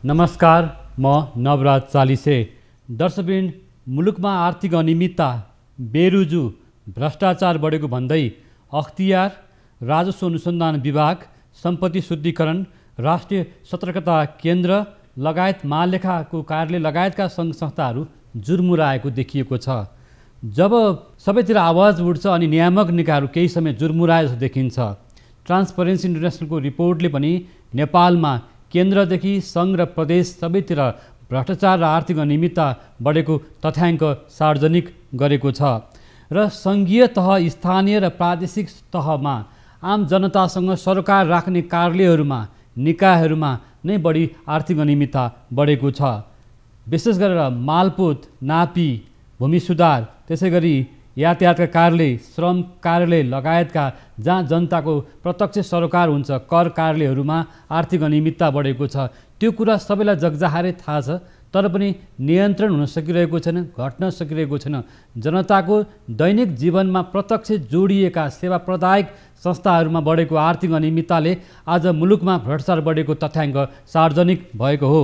नमस्कार, म नवराज चालिसे। दर्शकवृन्द, मुलुकमा आर्थिक अनियमितता, बेरुजु, भ्रष्टाचार बढेको भन्दै अख्तियार, राजस्व अनुसन्धान विभाग, सम्पत्ति शुद्धिकरण, राष्ट्रिय सतर्कता केन्द्र लगायत महालेखाको कार्यालय लगायतका सङ्घ संस्थाहरू जुर्मुराएको देखिएको छ। जब सबैतिर आवाज उठ्छ अनि नियामक निकायहरू केही समय जुर्मुराए जस्तो देखिन्छ। ट्रान्सपरेन्सी इन्टरनेसनलको रिपोर्टले पनि नेपालमा केन्द्रदेखि सङ्घ र प्रदेश सबैतिर भ्रष्टाचार र आर्थिक अनियमितता बढेको तथ्याङ्क सार्वजनिक गरेको छ र सङ्घीय तह, स्थानीय र प्रादेशिक तहमा आम जनतासँग सरोकार राख्ने कार्यालयहरूमा, निकायहरूमा नै बढी आर्थिक अनियमितता बढेको छ। विशेष गरेर मालपोत, नापी, भूमि सुधार, त्यसै गरी यातायातका कार्यालय, श्रम कार्यालय लगायतका जहाँ जनताको प्रत्यक्ष सरोकार हुन्छ, कर कार्यालयहरूमा आर्थिक अनियमितता बढेको छ। त्यो कुरा सबैलाई जगजाहेरै थाहा छ, तर पनि नियन्त्रण हुन सकिरहेको छैन, घट्न सकिरहेको छैन। जनताको दैनिक जीवनमा प्रत्यक्ष जोडिएका सेवा प्रदायक संस्थाहरूमा बढेको आर्थिक अनियमितताले आज मुलुकमा भ्रष्टाचार बढेको तथ्याङ्क सार्वजनिक भएको हो।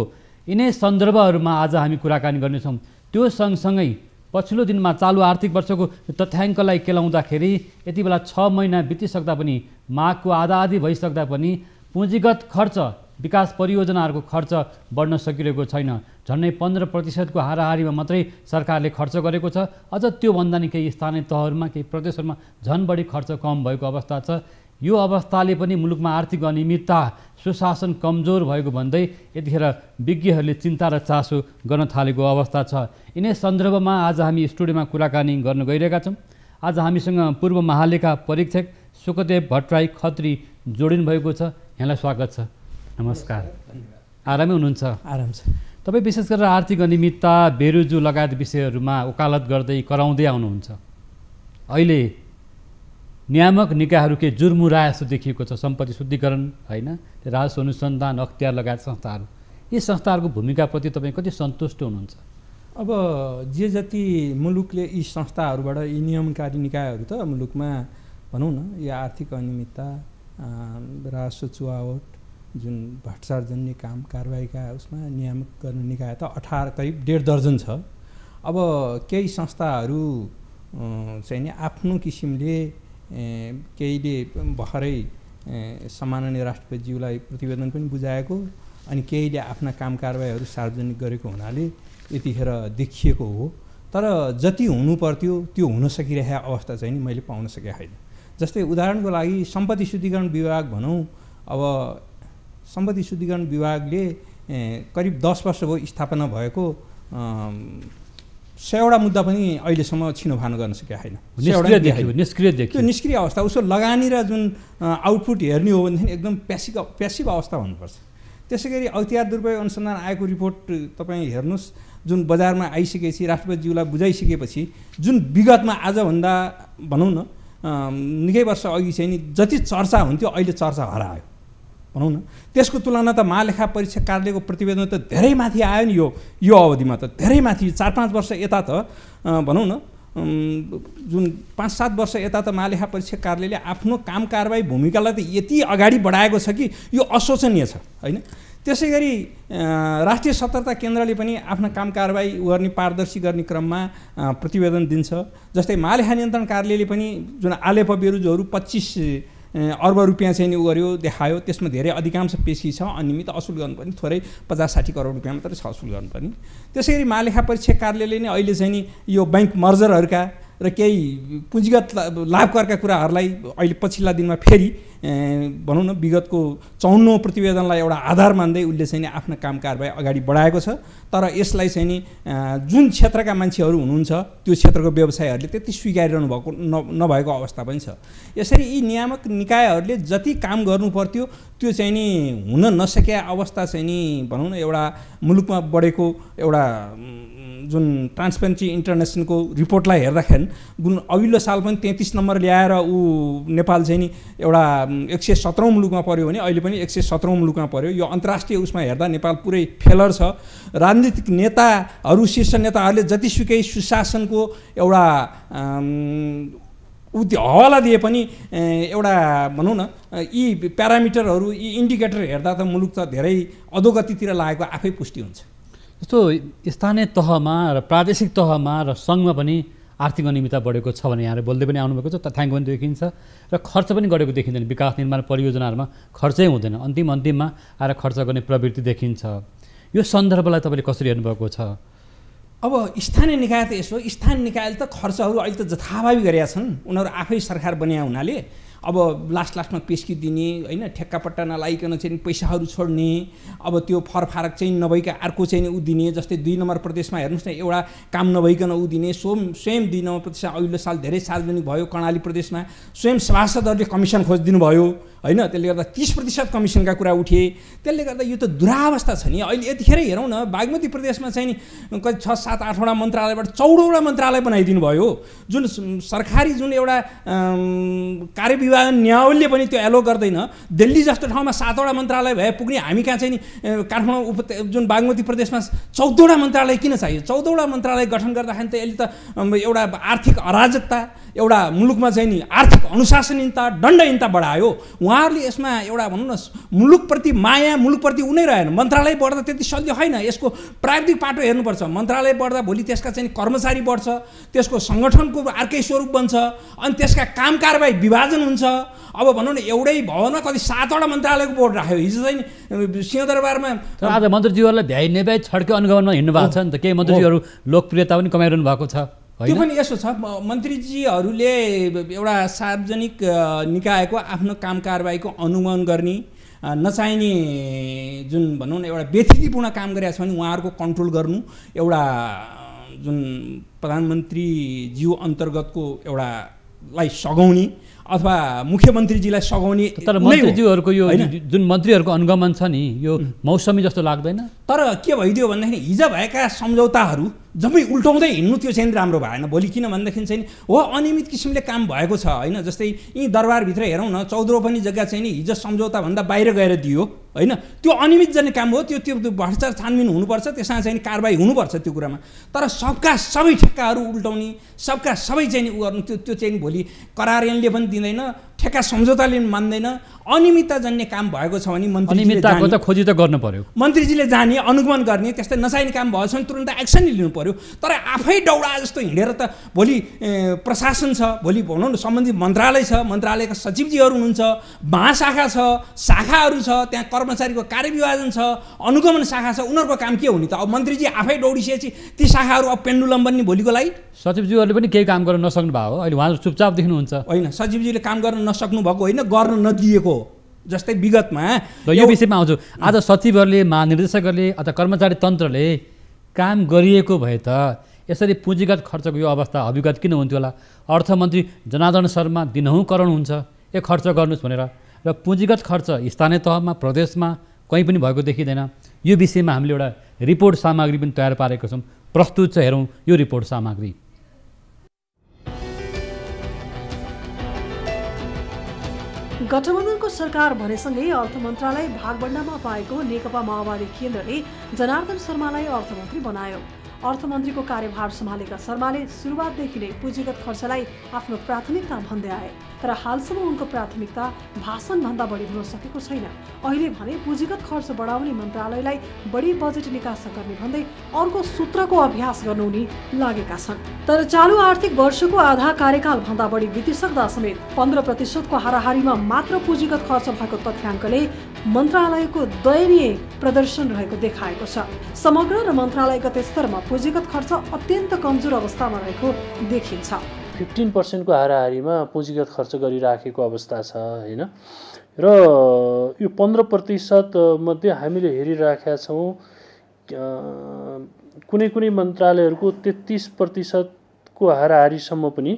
यिनै सन्दर्भहरूमा आज हामी कुराकानी गर्नेछौँ। त्यो सँगसँगै पछिल्लो दिनमा चालु आर्थिक वर्षको तथ्याङ्कलाई केलाउँदाखेरि यति बेला 6 महिना बितिसक्दा पनि, माघको आधा भइसक्दा पनि पुँजीगत खर्च, विकास परियोजनाहरूको खर्च बढ्न सकिरहेको छैन। झन्डै 15% हाराहारीमा मात्रै सरकारले खर्च गरेको छ। अझ त्योभन्दा नि केही स्थानीय तहहरूमा, केही प्रदेशहरूमा झन् बढी खर्च कम भएको अवस्था छ। यो अवस्थाले पनि मुलुकमा आर्थिक अनियमितता, सुशासन कमजोर भएको भन्दै यतिखेर विज्ञहरूले चिन्ता र चासो गर्न थालेको अवस्था छ। यिनै सन्दर्भमा आज हामी स्टुडियोमा कुराकानी गर्न गइरहेका छौँ। आज हामीसँग पूर्व महालेखा परीक्षक सुखदेव भट्टराई खत्री जोडिनु भएको छ। यहाँलाई स्वागत छ। नमस्कार। आरामै हुनुहुन्छ? आराम छ। तपाईँ विशेष गरेर आर्थिक अनियमितता, बेरुजु लगायत विषयहरूमा वकालत गर्दै कराउँदै आउनुहुन्छ। अहिले नियामक निकायहरू के जुर्मुराए जस्तो देखिएको छ। सम्पत्ति शुद्धिकरण, होइन, राजस्व अनुसन्धान, अख्तियार लगायत संस्थाहरू, यी संस्थाहरूको भूमिकाप्रति तपाईँ कति सन्तुष्ट हुनुहुन्छ? अब जे जति मुलुकले यी संस्थाहरूबाट, यी नियमनकारी निकायहरू त मुलुकमा भनौँ न, यो आर्थिक अनियमितता, राजस्व चुहावट, जुन भ्रष्टाचारजन्य काम कारबाहीका उसमा नियामक गर्ने निकाय त 18 करिब 1.5 दर्जन छ। अब केही संस्थाहरू चाहिँ नि आफ्नो किसिमले, केहीले भर्खरै सम्माननीय राष्ट्रपतिज्यूलाई प्रतिवेदन पनि बुझाएको, अनि केहीले आफ्ना काम कारबाहीहरू सार्वजनिक गरेको हुनाले यतिखेर देखिएको हो। तर जति हुनु पर्थ्यो त्यो हुन सकिरहेको अवस्था चाहिँ नि मैले पाउन सकेको छैन। जस्तै उदाहरणको लागि सम्पत्ति शुद्धिकरण विभाग भनौँ। अब सम्पत्ति शुद्धिकरण विभागले करिब 10 वर्ष भयो स्थापना भएको, 100वटा मुद्दा पनि अहिलेसम्म छिनोफानो गर्न सकेको छैन। निष्क्रिय देखियो। त्यो निष्क्रिय अवस्था। उसको लगानी र जुन आउटपुट हेर्ने हो भनेदेखि एकदम प्यासिभ अवस्था हुनुपर्छ। त्यसै गरी अख्तियार दुरुपयोग अनुसन्धान आएको रिपोर्ट तपाईँ हेर्नुहोस्, जुन बजारमा आइसकेपछि, राष्ट्रपतिज्यूलाई बुझाइसकेपछि, जुन विगतमा आजभन्दा भनौँ न निकै वर्ष अघि चाहिँ नि जति चर्चा हुन्थ्यो, अहिले चर्चा हरायो भनौँ न। त्यसको तुलना त महालेखा परीक्षक कार्यालयको प्रतिवेदन त धेरै माथि आयो नि। यो अवधिमा त धेरै माथि, 4-5 वर्ष यता त भनौँ न, जुन 5-7 वर्ष यता त महालेखा परीक्षक कार्यालयले आफ्नो काम कारबाही भूमिकालाई त यति अगाडि बढाएको छ कि यो अशोचनीय छ, होइन। त्यसै गरी राष्ट्रिय सतर्कता केन्द्रले पनि आफ्ना काम कारबाही गर्ने, पारदर्शी गर्ने क्रममा प्रतिवेदन दिन्छ। जस्तै महालेखा नियन्त्रण कार्यालयले पनि जुन आलेप बेरुजुहरू 25 अर्ब रुपियाँ चाहिँ उ गर्यो, देखायो। त्यसमा धेरै अधिकांश पेशी छ, अनियमित असुल गर्नुपर्ने थोरै 50-60 करोड रुपियाँ मात्रै छ असुल गर्नुपर्ने। त्यसै गरी महालेखा परीक्षक कार्यालयले नै अहिले चाहिँ नि यो बैंक मर्जरहरूका र केही पुँजीगत लाभकरका कुराहरूलाई अहिले पछिल्ला दिनमा फेरि भनौँ न विगतको 54औं प्रतिवेदनलाई एउटा आधार मान्दै उसले चाहिँ नि आफ्ना काम कारबाही अगाडि बढाएको छ। तर यसलाई चाहिँ नि जुन क्षेत्रका मान्छेहरू हुनुहुन्छ, त्यो क्षेत्रको व्यवसायहरूले त्यति स्वीकारिरहनु भएको नभएको अवस्था पनि छ। यसरी यी नियामक निकायहरूले जति काम गर्नु पर्थ्यो त्यो चाहिँ नि हुन नसकेका अवस्था चाहिँ नि भनौँ न एउटा मुलुकमा बढेको एउटा जुन ट्रान्सपेरेन्सी इन्टरनेसनलको रिपोर्टलाई हेर्दाखेरि जुन अघिल्लो साल पनि 33 नम्बर ल्याएर नेपाल चाहिँ नि एउटा 117औं मुलुकमा पर्यो भने अहिले पनि 117औं मुलुकमा पर्यो। यो अन्तर्राष्ट्रिय उसमा हेर्दा नेपाल पुरै फेलर छ। राजनीतिक नेताहरू, शीर्ष नेताहरूले जतिसुकै सुशासनको एउटा हवाला दिए पनि एउटा भनौँ न यी प्यारामिटरहरू यी इन्डिकेटर हेर्दा त मुलुक त धेरै अधोगतितिर लागेको आफै पुष्टि हुन्छ। जस्तो स्थानीय तहमा र प्रादेशिक तहमा र सङ्घमा पनि आर्थिक अनियमितता बढेको छ भने यहाँले बोल्दै पनि आउनुभएको छ, तथ्याङ्क पनि देखिन्छ र खर्च पनि गरेको देखिँदैन। विकास निर्माण परियोजनाहरूमा खर्चै हुँदैन, अन्तिममा आएर खर्च गर्ने प्रवृत्ति देखिन्छ। यो सन्दर्भलाई तपाईँले कसरी हेर्नुभएको छ? अब स्थानीय निकाय त यसो, स्थानीय निकायले त खर्चहरू अहिले त जथाभावी गरेका छन्। उनीहरू आफै सरकार बनिया हुनाले अब लास्टमा पेस्की दिने होइन, ठेक्कापट्टा नलाइकन चाहिँ पैसाहरू छोड्ने, अब त्यो फरफारक चाहिँ नभइका अर्को चाहिँ उ दिने। जस्तै 2 नम्बर प्रदेशमा हेर्नुहोस् न, एउटा काम नभइकन उ दिने। स्वयं 2 नम्बर प्रदेशमा अघिल्लो साल धेरै सार्वजनिक भयो। कर्णाली प्रदेशमा स्वयं सभासदहरूले कमिसन खोजिदिनु भयो होइन, त्यसले गर्दा 30% कमिसनका कुरा उठे। त्यसले गर्दा यो त दुरावस्था छ नि। अहिले यतिखेर हेरौँ न, बागमती प्रदेशमा चाहिँ नि कति 6, 7, 8वटा मन्त्रालयबाट 14वटा मन्त्रालय बनाइदिनु भयो। जुन सरकारी जुन एउटा कार्यविभाग न्यायालयले पनि त्यो एलो गर्दैन। दिल्ली जस्तो ठाउँमा 7वटा मन्त्रालय भए पुग्ने, हामी कहाँ चाहिँ नि काठमाडौँ जुन बागमती प्रदेशमा 14वटा मन्त्रालय किन चाहियो? 14वटा मन्त्रालय गठन गर्दाखेरि त यसले त एउटा आर्थिक अराजकता, एउटा मुलुकमा चाहिँ नि आर्थिक अनुशासनहीनता, दण्डहीनता बढायो। उहाँहरूले यसमा एउटा भनौँ न मुलुकप्रति माया, मुलुकप्रति उनै रहेन। मन्त्रालय बढ्दा त्यति सल्यो होइन, यसको प्राविधिक पाटो हेर्नुपर्छ। मन्त्रालय बढ्दा भोलि त्यसका चाहिँ कर्मचारी बढ्छ, त्यसको सङ्गठनको अर्कै स्वरूप बन्छ, अनि त्यसका काम कारबाही विभाजन हुन्छ। अब भनौँ न एउटै भवनमा कति 7वटा मन्त्रालयको बोर्ड राख्यो। हिजो चाहिँ सिंहदरबारमा आज मन्त्रीज्यूहरूलाई भ्याइ नभ्याइ छड्के अनुगमनमा हिँड्नु भएको छ नि त। केही मन्त्रीज्यूहरू लोकप्रियता पनि कमाइरहनु भएको छ। त्यो पनि यसो छ, मन्त्रीजीहरूले एउटा सार्वजनिक निकायको आफ्नो काम कारबाहीको अनुगमन गर्ने, नचाहिने जुन भनौँ न एउटा व्यथितिपूर्ण काम गरेका छ भने उहाँहरूको कन्ट्रोल गर्नु, एउटा जुन प्रधानमन्त्रीज्यू अन्तर्गतको एउटालाई सघाउने अथवा मुख्यमन्त्रीजीलाई सघाउने। तर मन्त्रीज्यूहरूको यो जुन मन्त्रीहरूको अनुगमन छ नि, यो मौसमी जस्तो लाग्दैन? तर के भइदियो भन्दाखेरि हिजो भएका सम्झौताहरू जम्मै उल्टाउँदै हिँड्नु त्यो चाहिँ राम्रो भएन। भोलि किन भन्दाखेरि चाहिँ हो अनियमित किसिमले काम भएको छ होइन। जस्तै यी दरबारभित्र हेरौँ न, 14 पनि जग्गा चाहिँ नि हिजो सम्झौताभन्दा बाहिर गएर दियो होइन। त्यो अनियमित जन्ने काम हो। त्यो भ्रष्टाचार छानबिन हुनुपर्छ, त्यसमा चाहिँ कारबाही हुनुपर्छ त्यो कुरामा। तर सबका सबै ठेक्काहरू उल्टाउने, सबका सबै चाहिँ नि उ गर्नु, त्यो चाहिँ भोलि करार ऐनले पनि दिँदैन, ठेक्का सम्झौताले पनि मान्दैन। अनियमितता जन्ने काम भएको छ भने अनियमितताको त खोजी त गर्नु पर्यो। मन्त्रीजीले जाने, अनुगमन गर्ने, त्यस्तै नचाहिने काम भएको छ भने तुरन्त एक्सन लिनु पर्यो। तर आफै दौडा जस्तो हिँडेर त भोलि प्रशासन छ, भोलि भनौँ न सम्बन्धित मन्त्रालय छ, मन्त्रालयका सचिवजीहरू हुनुहुन्छ, महाशाखा छ, शाखाहरू छ, त्यहाँ कर्मचारीको कार्यविभाजन छ, अनुगमन शाखा छ। उनीहरूको काम के हुने त? अब मन्त्रीजी आफै दौडिसकेपछि ती शाखाहरू अब पेन्डुलम बन्ने भोलिको लागि। सचिवजीहरूले पनि केही काम गर्न नसक्नु भएको हो, अहिले उहाँहरू चुपचाप देख्नुहुन्छ। होइन, सचिवजीले काम गर्न नसक्नु भएको होइन, गर्न नदिएको। जस्तै विगतमा यो विषयमा आउँछु। आज सचिवहरूले, महानिर्देशकहरूले अथवा कर्मचारी तन्त्रले काम गरिएको भए त यसरी पुँजीगत खर्चको यो अवस्था अभिगत किन हुन्थ्यो होला? अर्थमन्त्री जनार्दन शर्मा दिनहुँ कराउनु हुन्छ ए खर्च गर्नुहोस् भनेर, र पुँजीगत खर्च स्थानीय तहमा, प्रदेशमा कहीँ पनि भएको देखिँदैन। यो विषयमा हामीले एउटा रिपोर्ट सामग्री पनि तयार पारेको छौँ, प्रस्तुत छ, हेरौँ यो रिपोर्ट सामग्री। गठबन्धनको सरकार भनेसँगै अर्थ मन्त्रालय भागबण्डामा पाएको नेकपा माओवादी केन्द्रले जनार्दन शर्मालाई अर्थमन्त्री बनायो। अर्थमन्त्रीको कार्यभार सम्हालेका शर्माले सुरुवातदेखि नै पुँजीगत खर्चलाई आफ्नो प्राथमिकता भन्दै आए। तर हालसम्म उनको प्राथमिकता भाषणभन्दा बढी हुन सकेको छैन। अहिले भने पुँजीगत खर्च बढाउने मन्त्रालयलाई बढी बजेट निकासा गर्ने भन्दै अर्को सूत्रको अभ्यास गर्नु उनी लागेका छन्। तर चालु आर्थिक वर्षको आधा कार्यकाल भन्दा बढी बितिसक्दा समेत 15% को हाराहारीमा मात्र पुँजीगत खर्च भएको तथ्याङ्कले मन्त्रालयको दयनीय प्रदर्शन रहेको देखाएको छ। समग्र र मन्त्रालयगत स्तरमा पुँजीगत खर्च अत्यन्त कमजोर अवस्थामा रहेको देखिन्छ। 15% को हाराहारीमा पुँजीगत खर्च गरिराखेको अवस्था छ होइन। र यो 15% मध्ये हामीले हेरिराखेका छौँ कुनै कुनै मन्त्रालयहरूको 33% को हाराहारीसम्म पनि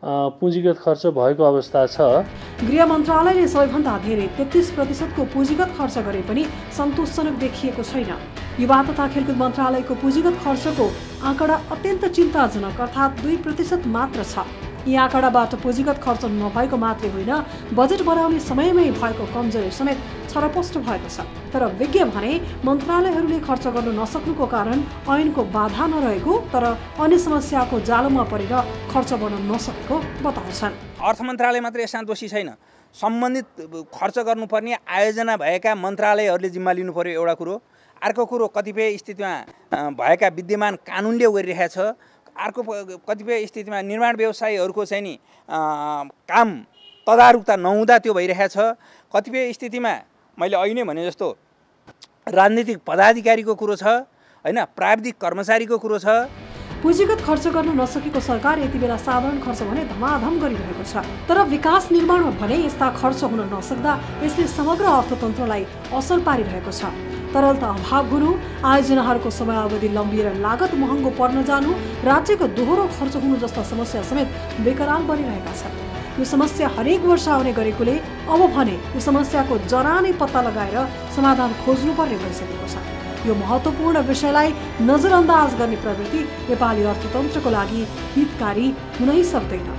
पुँजीगत खर्च भएको अवस्था छ। गृह मन्त्रालयले सबैभन्दा धेरै 33% को पुँजीगत खर्च गरे पनि सन्तोषजनक देखिएको छैन। युवा तथा खेलकुद मन्त्रालयको पुँजीगत खर्चको आँकडा अत्यन्त चिन्ताजनक अर्थात् 2% मात्र छ। यी आँकडाबाट पुँजीगत खर्च नभएको मात्रै होइन, बजेट बनाउने समयमै भएको कमजोरी समेत छरपष्ट भएको छ। तर विज्ञ भने मन्त्रालयहरूले खर्च गर्न नसक्नुको कारण ऐनको बाधा नरहेको, तर अन्य समस्याको जालोमा परेर खर्च गर्न नसकेको बताउँछन्। अर्थ मन्त्रालय मात्रै यसमा दोषी छैन, सम्बन्धित खर्च गर्नुपर्ने आयोजना भएका मन्त्रालयहरूले जिम्मा लिनु पर्यो एउटा कुरो। अर्को कुरो कतिपय स्थितिमा भएका विद्यमान कानुनले गरिरहेको छ। अर्को कतिपय स्थितिमा निर्माण व्यवसायीहरूको चाहिँ नि काम तदारुकता नहुँदा त्यो भइरहेको छ। कतिपय स्थितिमा मैले अहिले नै भने जस्तो राजनीतिक पदाधिकारीको कुरो छ हैन, प्राविधिक कर्मचारीको कुरो छ। पुँजीगत खर्च गर्न नसकेको सरकार यति बेला साधारण खर्च भने धमाधम गरिरहेको छ। तर विकास निर्माणमा भने यस्ता खर्च हुन नसक्दा यसले समग्र अर्थतन्त्रलाई असर पारिरहेको छ। तरलता अभाव हुनु, आयोजनाहरूको समयावधि लम्बिएर लागत महँगो पर्न जानु, राज्यको दोहोरो खर्च हुनु जस्ता समस्या समेत बेकरार बनिरहेका छन्। यो समस्या हरेक वर्ष आउने गरेकोले अब भने यो समस्याको जरा नै पत्ता लगाएर समाधान खोज्नुपर्ने भइसकेको छ। यो महत्त्वपूर्ण विषयलाई नजरअन्दाज गर्ने प्रवृत्ति नेपाली अर्थतन्त्रको लागि हितकारी हुनै सक्दैन।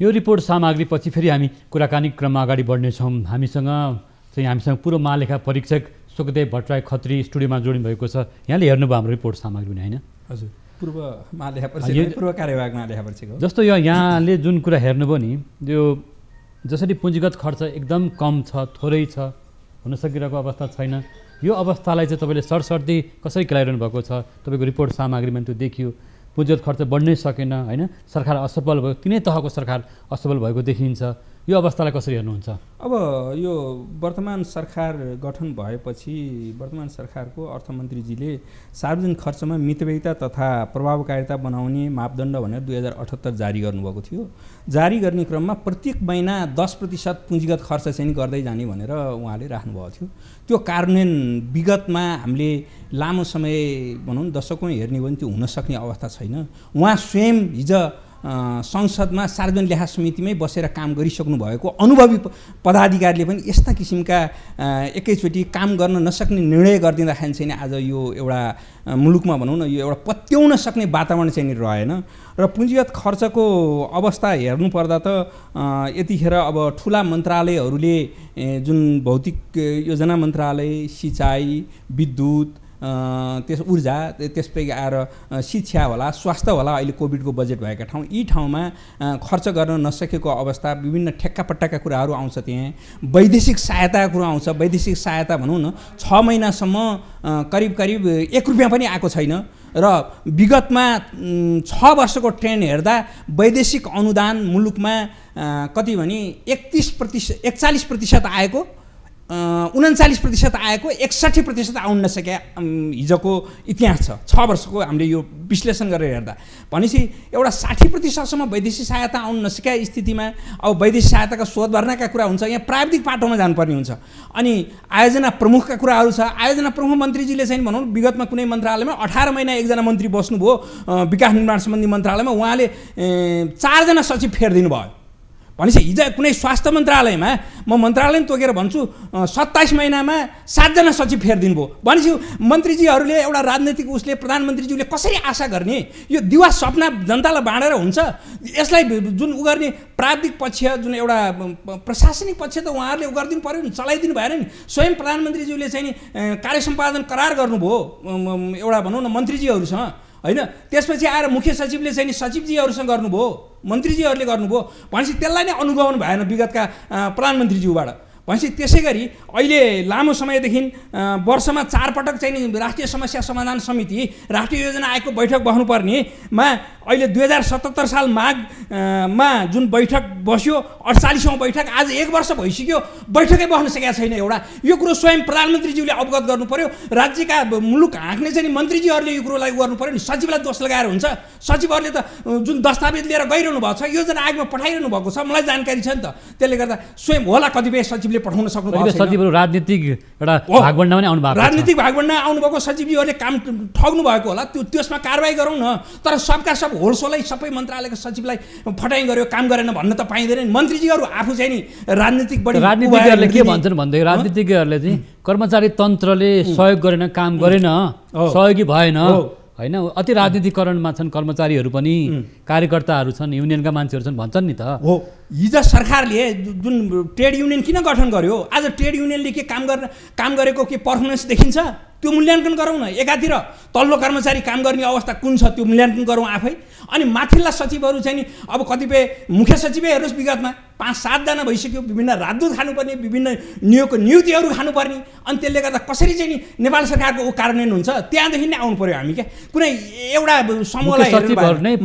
यो रिपोर्ट सामग्रीपछि फेरि हामी कुराकानी क्रममा अगाडि बढ्नेछौँ। हामीसँग पूर्व महालेखा परीक्षक सुखदेव भट्टराई खत्री स्टुडियोमा जोडिनु भएको छ। यहाँले हेर्नुभयो हाम्रो रिपोर्ट सामग्री होइन? हजुर, पूर्व महालेखा परीक्षक, पूर्व कार्यवाहक महालेखा परीक्षक हो। जस्तो यहाँले जुन कुरा हेर्नुभयो नि, यो जसरी पुँजीगत खर्च एकदम कम छ, थोरै छ, हुन सकिरहेको अवस्था छैन, यो अवस्थालाई चाहिँ तपाईँले सरसर्ती कसरी खेलाइरहनु भएको छ? तपाईँको रिपोर्ट सामग्रीमा त्यो देखियो। पुँजीगत खर्च बढ्नै सकेन होइन, सरकार असफल भयो, तिनै तहको सरकार असफल भएको देखिन्छ। यो अवस्थालाई कसरी हेर्नुहुन्छ? अब यो वर्तमान सरकार गठन भएपछि वर्तमान सरकारको अर्थमन्त्रीजीले सार्वजनिक खर्चमा मितव्ययिता तथा प्रभावकारिता बनाउने मापदण्ड भनेर 2078 जारी गर्नुभएको थियो। जारी गर्ने क्रममा प्रत्येक महिना 10% पुँजीगत खर्च चाहिँ गर्दै जाने भनेर उहाँले राख्नुभएको थियो। त्यो कार्यान्वयन विगतमा हामीले लामो समय भनौँ दशकौँ हेर्ने हो भने त्यो हुन सक्ने अवस्था छैन। उहाँ स्वयं हिजो संसदमा सार्वजनिक लेखा समितिमै बसेर काम गरिसक्नु भएको अनुभवी पदाधिकारीले पनि यस्ता किसिमका एकैचोटि काम गर्न नसक्ने निर्णय गरिदिँदाखेरि चाहिँ आज यो एउटा मुलुकमा भनौँ न यो एउटा पत्याउन सक्ने वातावरण चाहिँ रहेन। र पुँजीगत खर्चको अवस्था हेर्नुपर्दा त यतिखेर अब ठुला मन्त्रालयहरूले जुन भौतिक योजना मन्त्रालय, सिँचाइ, विद्युत, त्यस ऊर्जा, त्यसपछि आएर शिक्षा होला, स्वास्थ्य होला, अहिले कोभिडको बजेट भएका ठाउँ, यी ठाउँमा खर्च गर्न नसकेको अवस्था, विभिन्न ठेक्कापट्टाका कुराहरू आउँछ। त्यहाँ वैदेशिक सहायताको कुरा आउँछ। वैदेशिक सहायता भनौँ न 6 महिनासम्म करिब 1 रुपियाँ पनि आएको छैन। र विगतमा 6 वर्षको ट्रेन्ड हेर्दा वैदेशिक अनुदान मुलुकमा कति भने 41% आएको, 39% आएको, 61% आउन नसके हिजोको इतिहास छ 6 वर्षको हामीले यो विश्लेषण गरेर हेर्दा। भनेपछि एउटा 60%सम्म वैदेशिक सहायता आउन नसकेका स्थितिमा अब वैदेशिक सहायताका शोध भर्नाका कुरा हुन्छ, यहाँ प्राविधिक पाटोमा जानुपर्ने हुन्छ। अनि आयोजना प्रमुखका कुराहरू छ। आयोजना प्रमुख मन्त्रीजीले चाहिँ भनौँ विगतमा कुनै मन्त्रालयमा 18 महिना एकजना मन्त्री बस्नुभयो विकास निर्माण सम्बन्धी मन्त्रालयमा, उहाँले 4 जना सचिव फेरिदिनु भयो। भनेपछि हिजो कुनै स्वास्थ्य मन्त्रालयमा म मन्त्रालय तोकेर भन्छु 27 महिनामा 7 जना सचिव फेरिदिनु भयो। भनेपछि मन्त्रीजीहरूले एउटा राजनैतिक उसले प्रधानमन्त्रीज्यूले कसरी आशा गर्ने? यो दिवा सपना जनतालाई बाँडेर हुन्छ? यसलाई जुन उ गर्ने प्राविधिक पक्ष, जुन एउटा प्रशासनिक पक्ष त उहाँहरूले उ गरिदिनु पऱ्यो नि, चलाइदिनु भएन नि। स्वयं प्रधानमन्त्रीज्यूले चाहिँ कार्य सम्पादन करार गर्नुभयो एउटा भनौँ न मन्त्रीजीहरूसँग होइन। त्यसपछि आएर मुख्य सचिवले चाहिँ नि सचिवजीहरूसँग गर्नुभयो, मन्त्रीजीहरूले गर्नुभयो। भनेपछि त्यसलाई नै अनुगमन भएन विगतका प्रधानमन्त्रीज्यूबाट। भनेपछि त्यसै गरी अहिले लामो समयदेखि वर्षमा 4 पटक चाहिँ नि राष्ट्रिय समस्या समाधान समिति, राष्ट्रिय योजना आयोगको बैठक बस्नुपर्नेमा अहिले 2077 साल माघमा जुन बैठक बस्यो 48औँ बैठक, आज 1 वर्ष भइसक्यो बैठकै बस्न सकेका छैन एउटा। यो कुरो स्वयं प्रधानमन्त्रीज्यूले अवगत गर्नु पर्यो। राज्यका मुलुक हाँक्ने चाहिँ मन्त्रीजीहरूले यो कुरोलाई गर्नु पर्यो नि। सचिवलाई दोष लगाएर हुन्छ? सचिवहरूले त जुन दस्तावेज लिएर गइरहनु भएको छ, योजना आयोगमा पठाइरहनु भएको छ, मलाई जानकारी छ नि त। त्यसले गर्दा स्वयं होला कतिपय सचिवले पठाउन सक्नु भएको छैन। सचिवहरू राजनीतिक एउटा भागबण्डामा नै आउनु भएको, राजनीतिक भागबण्डामा आउनुभएको सचिवजीहरूले काम ठग्नु भएको होला, त्यसमा कारबाही गरौँ न। तर सबका सब होलसोलै सबै मन्त्रालयका सचिवलाई फटाइ गर्यो, काम गरेन भन्न त पाइँदैन। मन्त्रीजीहरू आफू चाहिँ नि राजनीतिक बढी राजनीतिज्ञहरूले के भन्छन् भन्दै राजनीतिज्ञहरूले चाहिँ कर्मचारी तन्त्रले सहयोग गरेन, काम गरेन, सहयोगी भएन होइन अति राजनीतिकरणमा छन् कर्मचारीहरू पनि कार्यकर्ताहरू छन् युनियनका मान्छेहरू छन् भन्छन् नि त हो हिजो सरकारले जुन ट्रेड युनियन किन गठन गर्यो आज ट्रेड युनियनले के काम गरेको के पर्फर्मेन्स देखिन्छ त्यो मूल्याङ्कन गरौँ न एकातिर तल्लो कर्मचारी काम गर्ने अवस्था कुन छ त्यो मूल्याङ्कन गरौँ आफै अनि माथिल्ला सचिवहरू चाहिँ नि अब कतिपय मुख्य सचिवै हेर्नुहोस् विगतमा 5-7 जना भइसक्यो विभिन्न राजदूत खानुपर्ने विभिन्न नियुक्तिहरू खानुपर्ने अनि त्यसले गर्दा कसरी चाहिँ नि नेपाल सरकारको कार्यान्वयन हुन्छ त्यहाँदेखि नै आउनु पर्यो हामी क्या कुनै एउटा समूहलाई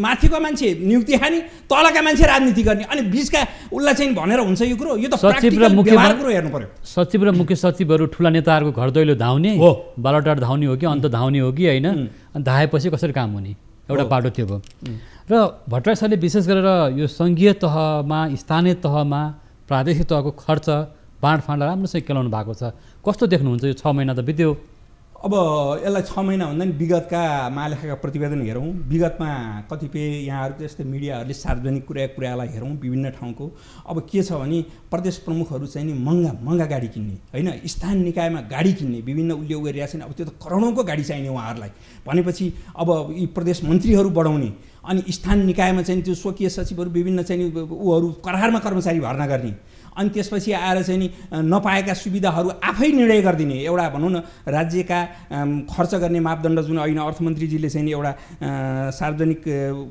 माथिको मान्छे नियुक्ति खाने तलका मान्छे राजनीति गर्ने अनि बिचका उसलाई चाहिँ भनेर हुन्छ यो कुरो यो त प्र्याक्टिकल व्यवहार कुरो हेर्नु पर्यो सचिव र मुख्य सचिवहरू ठुला नेताहरूको घर दैलो धाउने बालटार धाउने हो कि अन्त धाउने हो कि होइन अनि धाएपछि कसरी काम हुने एउटा बाटो त्यो भयो र भट्टराई सरले विशेष गरेर यो सङ्घीय तहमा स्थानीय तहमा प्रादेशिक तहको खर्च बाँडफाँड राम्रोसँग केलाउनु भएको छ कस्तो देख्नुहुन्छ यो 6 महिना त बित्यो अब यसलाई 6 महिना भन्दा नि विगतका महालेखाका प्रतिवेदन हेरौँ विगतमा कतिपय यहाँहरूको जस्तै मिडियाहरूले सार्वजनिक कुरालाई हेरौँ विभिन्न ठाउँको अब के छ भने प्रदेश प्रमुखहरू चाहिँ नि महँगा गाडी किन्ने होइन स्थानीय निकायमा गाडी किन्ने विभिन्न उल्लेख गरिरहेका छन् अब त्यो त करोडौँको गाडी चाहिने उहाँहरूलाई भनेपछि अब यी प्रदेश मन्त्रीहरू बढाउने अनि स्थानीय निकायमा चाहिँ त्यो स्वकीय सचिवहरू विभिन्न चाहिँ उहरू करारमा कर्मचारी भर्ना गर्ने अनि त्यसपछि आएर चाहिँ नि नपाएका सुविधाहरू आफै निर्णय गरिदिने एउटा भनौँ न राज्यका खर्च गर्ने मापदण्ड जुन अहिले अर्थमन्त्रीजीले चाहिँ नि एउटा सार्वजनिक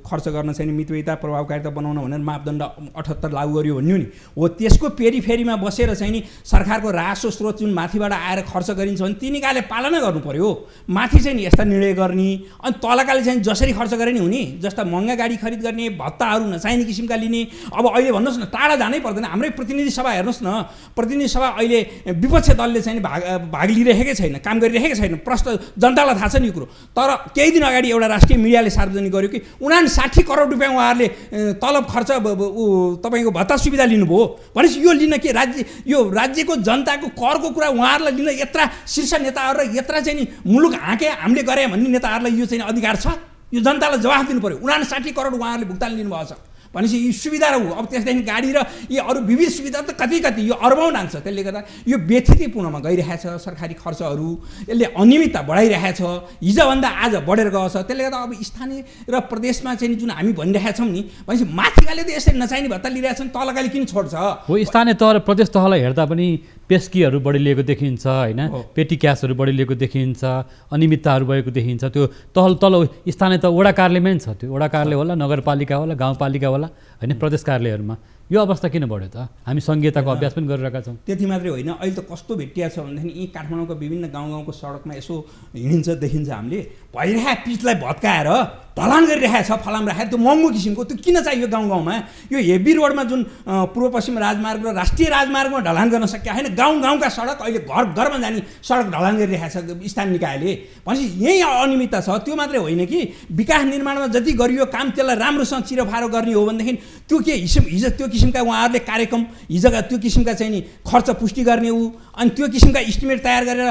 खर्च गर्न चाहिँ मितव्ययिता प्रभावकारिता बनाउन भनेर मापदण्ड 78 लागू गर्यो भन्यो नि हो त्यसको पेरिफेरीमा बसेर चाहिँ नि सरकारको राजस्व स्रोत जुन माथिबाट आएर खर्च गरिन्छ भने ती निकायले पालना गर्नु पर्यो माथि चाहिँ नि यस्ता निर्णय गर्ने अनि तलकाले चाहिँ जसरी खर्च गरे नि हुने जस्ता महँगा गाडी खरिद गर्ने भत्ताहरू नचाहिने किसिमका लिने अब अहिले भन्नुहोस् न टाढा जानै पर्दैन हाम्रै प्रतिनिधि सभा हेर्नुहोस् न प्रतिनिधि सभा अहिले विपक्ष दलले चाहिँ भाग लिइरहेकै छैन काम गरिरहेकै छैन प्रश्न जनतालाई थाहा छ नि यो कुरो तर केही दिन अगाडि एउटा राष्ट्रिय मिडियाले सार्वजनिक गर्यो कि 59 करोड रुपियाँ उहाँहरूले तलब खर्च तपाईँको भत्ता सुविधा लिनुभयो भनेपछि यो लिन के यो राज्यको जनताको करको कुरा उहाँहरूलाई लिन यत्रा शीर्ष नेताहरू र यत्रा चाहिँ नि मुलुक हाँके हामीले गरे भन्ने नेताहरूलाई यो चाहिँ अधिकार छ यो जनतालाई जवाफ दिनु पर्यो 59 करोड उहाँहरूले भुक्तान लिनुभएको छ भनेपछि यी सुविधा र अब त्यसदेखि गाडी र यी अरू विविध सुविधा त कति यो अरबौँ नाग्छ त्यसले गर्दा यो व्यथितिपूर्णमा गइरहेछ सरकारी खर्चहरू यसले अनियमितता बढाइरहेछ हिजोभन्दा आज बढेर गएको छ त्यसले गर्दा अब स्थानीय र प्रदेशमा चाहिँ जुन हामी भनिरहेका छौँ नि भनेपछि माथिकाले त यसरी नचाहिने भत्ता लिइरहेछन् तलकाले किन छोड्छ हो स्थानीय तह र प्रदेश तहलाई हेर्दा पनि पेस्कीहरू बढी लिएको देखिन्छ होइन पेटी क्यासहरू बढी लिएको देखिन्छ अनियमितताहरू भएको देखिन्छ त्यो तल स्थानीय त वडा कार्यालयमै छ त्यो वडा कार्यालय होला नगरपालिका होला गाउँपालिका होला होइन प्रदेश कार्यालयहरूमा यो अवस्था किन बढ्यो त हामी सङ्घीयताको अभ्यास पनि गरिरहेका छौँ त्यति मात्रै होइन अहिले त कस्तो भेटिया छ भनेदेखि यी काठमाडौँको विभिन्न गाउँको सडकमा यसो हिँडिन्छ देखिन्छ हामीले भइरहेको पिचलाई भत्काएर ढलान गरिरहेको छ फलाम राखेर त्यो महँगो किसिमको त्यो किन चाहियो गाउँमा यो हेभी रोडमा जुन पूर्व पश्चिम राजमार्ग र राष्ट्रिय राजमार्गमा ढलान गर्न सकिया होइन गाउँका सडक अहिले घरमा जाने सडक ढलान गरिरहेको छ स्थानीय निकायले भनेपछि यही अनियमितता छ त्यो मात्रै होइन कि विकास निर्माणमा जति गरियो काम त्यसलाई राम्रोसँग चिरोफारो गर्ने हो भनेदेखि त्यो के हिजो त्यो किसिमका उहाँहरूले कार्यक्रम हिजोका त्यो किसिमका चाहिँ नि खर्च पुष्टि गर्ने अनि त्यो किसिमका इस्टिमेट तयार गरेर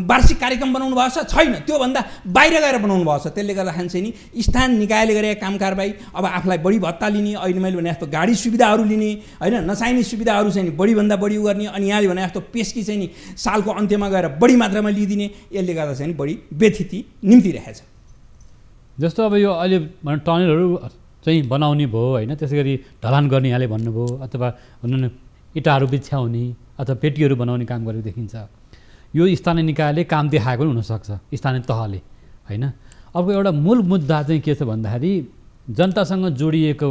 वार्षिक कार्यक्रम बनाउनु भएको छ छैन त्योभन्दा बाहिर गएर बनाउनु भएको छ त्यसले गर्दाखेरि चाहिँ नि स्थानीय निकायले गरेका काम कारबाही अब आफूलाई बढी भत्ता लिने अहिले मैले भने जस्तो गाडी सुविधाहरू लिने होइन नचाहिने सुविधाहरू चाहिँ बढीभन्दा बढी गर्ने अनि यहाँले भने जस्तो पेस्की चाहिँ नि सालको अन्त्यमा गएर बढी मात्रामा लिइदिने यसले गर्दा चाहिँ बढी व्यथिति निम्तिरहेछ जस्तो अब यो अहिले टनलहरू चाहिँ बनाउने भयो होइन त्यसै गरी ढलान गर्ने यहाँले भन्नुभयो अथवा इँटाहरू बिछ्याउने अथवा पेटीहरू बनाउने काम गरेको देखिन्छ यो स्थानीय निकायले काम देखाएको पनि हुनसक्छ स्थानीय तहले होइन अर्को एउटा मूल मुद्दा चाहिँ के छ भन्दाखेरि जनतासँग जोडिएको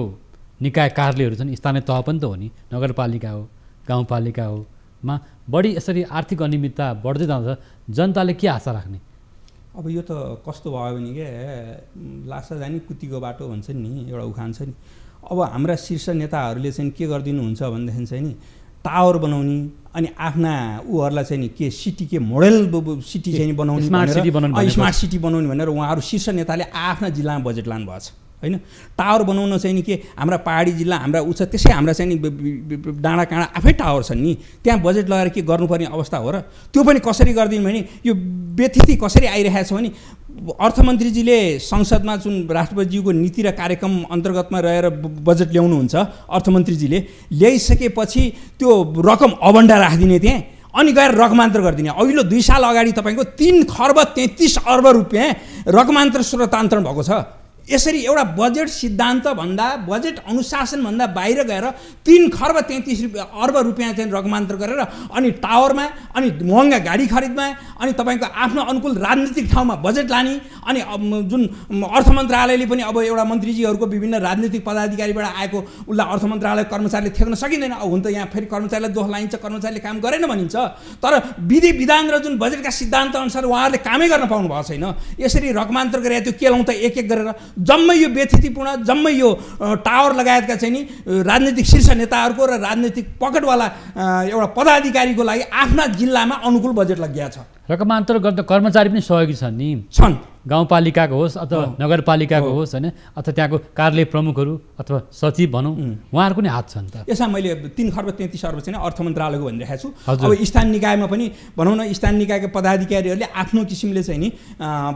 निकाय कार्यालयहरू छन् स्थानीय तह पनि त हो नि नगरपालिका हो गाउँपालिका हो मा बढी यसरी आर्थिक अनियमितता बढ्दै जान्छ जनताले के आशा राख्ने अब यो त कस्तो भयो भने के लासा जाने कुतीको बाटो भन्छ नि एउटा उखान छ नि अब हाम्रा शीर्ष नेताहरूले चाहिँ के गरिदिनुहुन्छ भनेदेखि चाहिँ नि टावर बनाउने अनि आफ्ना उहरूलाई चाहिँ नि के सिटी के मोडल सिटी चाहिँ बनाउने स्मार्ट सिटी बनाउने भनेर उहाँहरू शीर्ष नेताले आफ्ना जिल्लामा बजेट लानुभएको छ होइन टावर बनाउन चाहिँ नि के हाम्रा पहाडी जिल्ला हाम्रा उच्च त्यसै हाम्रा चाहिँ नि डाँडा काँडा आफै टावर छन् नि त्यहाँ बजेट लगाएर के गर्नुपर्ने अवस्था हो र त्यो पनि कसरी गरिदिनु भने यो व्यथिति कसरी आइरहेको छ भने अर्थमन्त्रीजीले संसदमा जुन राष्ट्रपतिज्यूको नीति र कार्यक्रम अन्तर्गतमा रहेर बजेट ल्याउनुहुन्छ अर्थमन्त्रीजीले ल्याइसकेपछि त्यो रकम अबन्डा राखिदिने त्यहाँ अनि गएर रकमान्तर गरिदिने। अघिल्लो 2 साल अगाडि तपाईँको 3 खर्ब 33 अर्ब रुपियाँ रकमान्तर स्रोतान्तरण भएको छ। यसरी एउटा बजेट सिद्धान्तभन्दा बजेट अनुशासनभन्दा बाहिर गएर 3 खर्ब 33 अर्ब रुपियाँ चाहिँ रकमान्तर गरेर अनि टावरमा अनि महँगा गाडी खरिदमा अनि तपाईँको आफ्नो अनुकूल राजनीतिक ठाउँमा बजेट लाने अनि जुन अर्थ मन्त्रालयले पनि अब एउटा मन्त्रीजीहरूको विभिन्न राजनीतिक पदाधिकारीबाट आएको उसलाई अर्थ मन्त्रालय कर्मचारीले थ्याक्न सकिँदैन। अब हुन त यहाँ फेरि कर्मचारीलाई दोष लाइन्छ, कर्मचारीले काम गरेन भनिन्छ, तर विधि विधान र जुन बजेटका सिद्धान्त अनुसार उहाँहरूले कामै गर्न पाउनु भएको छैन। यसरी रकमान्तर गरेर त्यो के लाउँ त एक एक गरेर जम्मै यो व्यथितिपूर्ण जम्मै यो टावर लगायतका चाहिँ नि राजनीतिक शीर्ष नेताहरूको र राजनीतिक पकेटवाला एउटा पदाधिकारीको लागि आफ्ना जिल्लामा अनुकूल बजेट लगिया छ। रकमान्तर गर्दा कर्मचारी पनि सहयोगी छन् गाउँपालिकाको होस् अथवा नगरपालिकाको होस् होइन, अथवा त्यहाँको कार्यालय प्रमुखहरू अथवा सचिव भनौँ, उहाँहरूको पनि हात छ नि त। यसमा मैले 3 खर्ब 33 अर्ब चाहिँ अर्थ मन्त्रालयको भनिरहेको छु। अब स्थानीय निकायमा पनि भनौँ न, स्थानीय निकायका पदाधिकारीहरूले आफ्नो किसिमले चाहिँ नि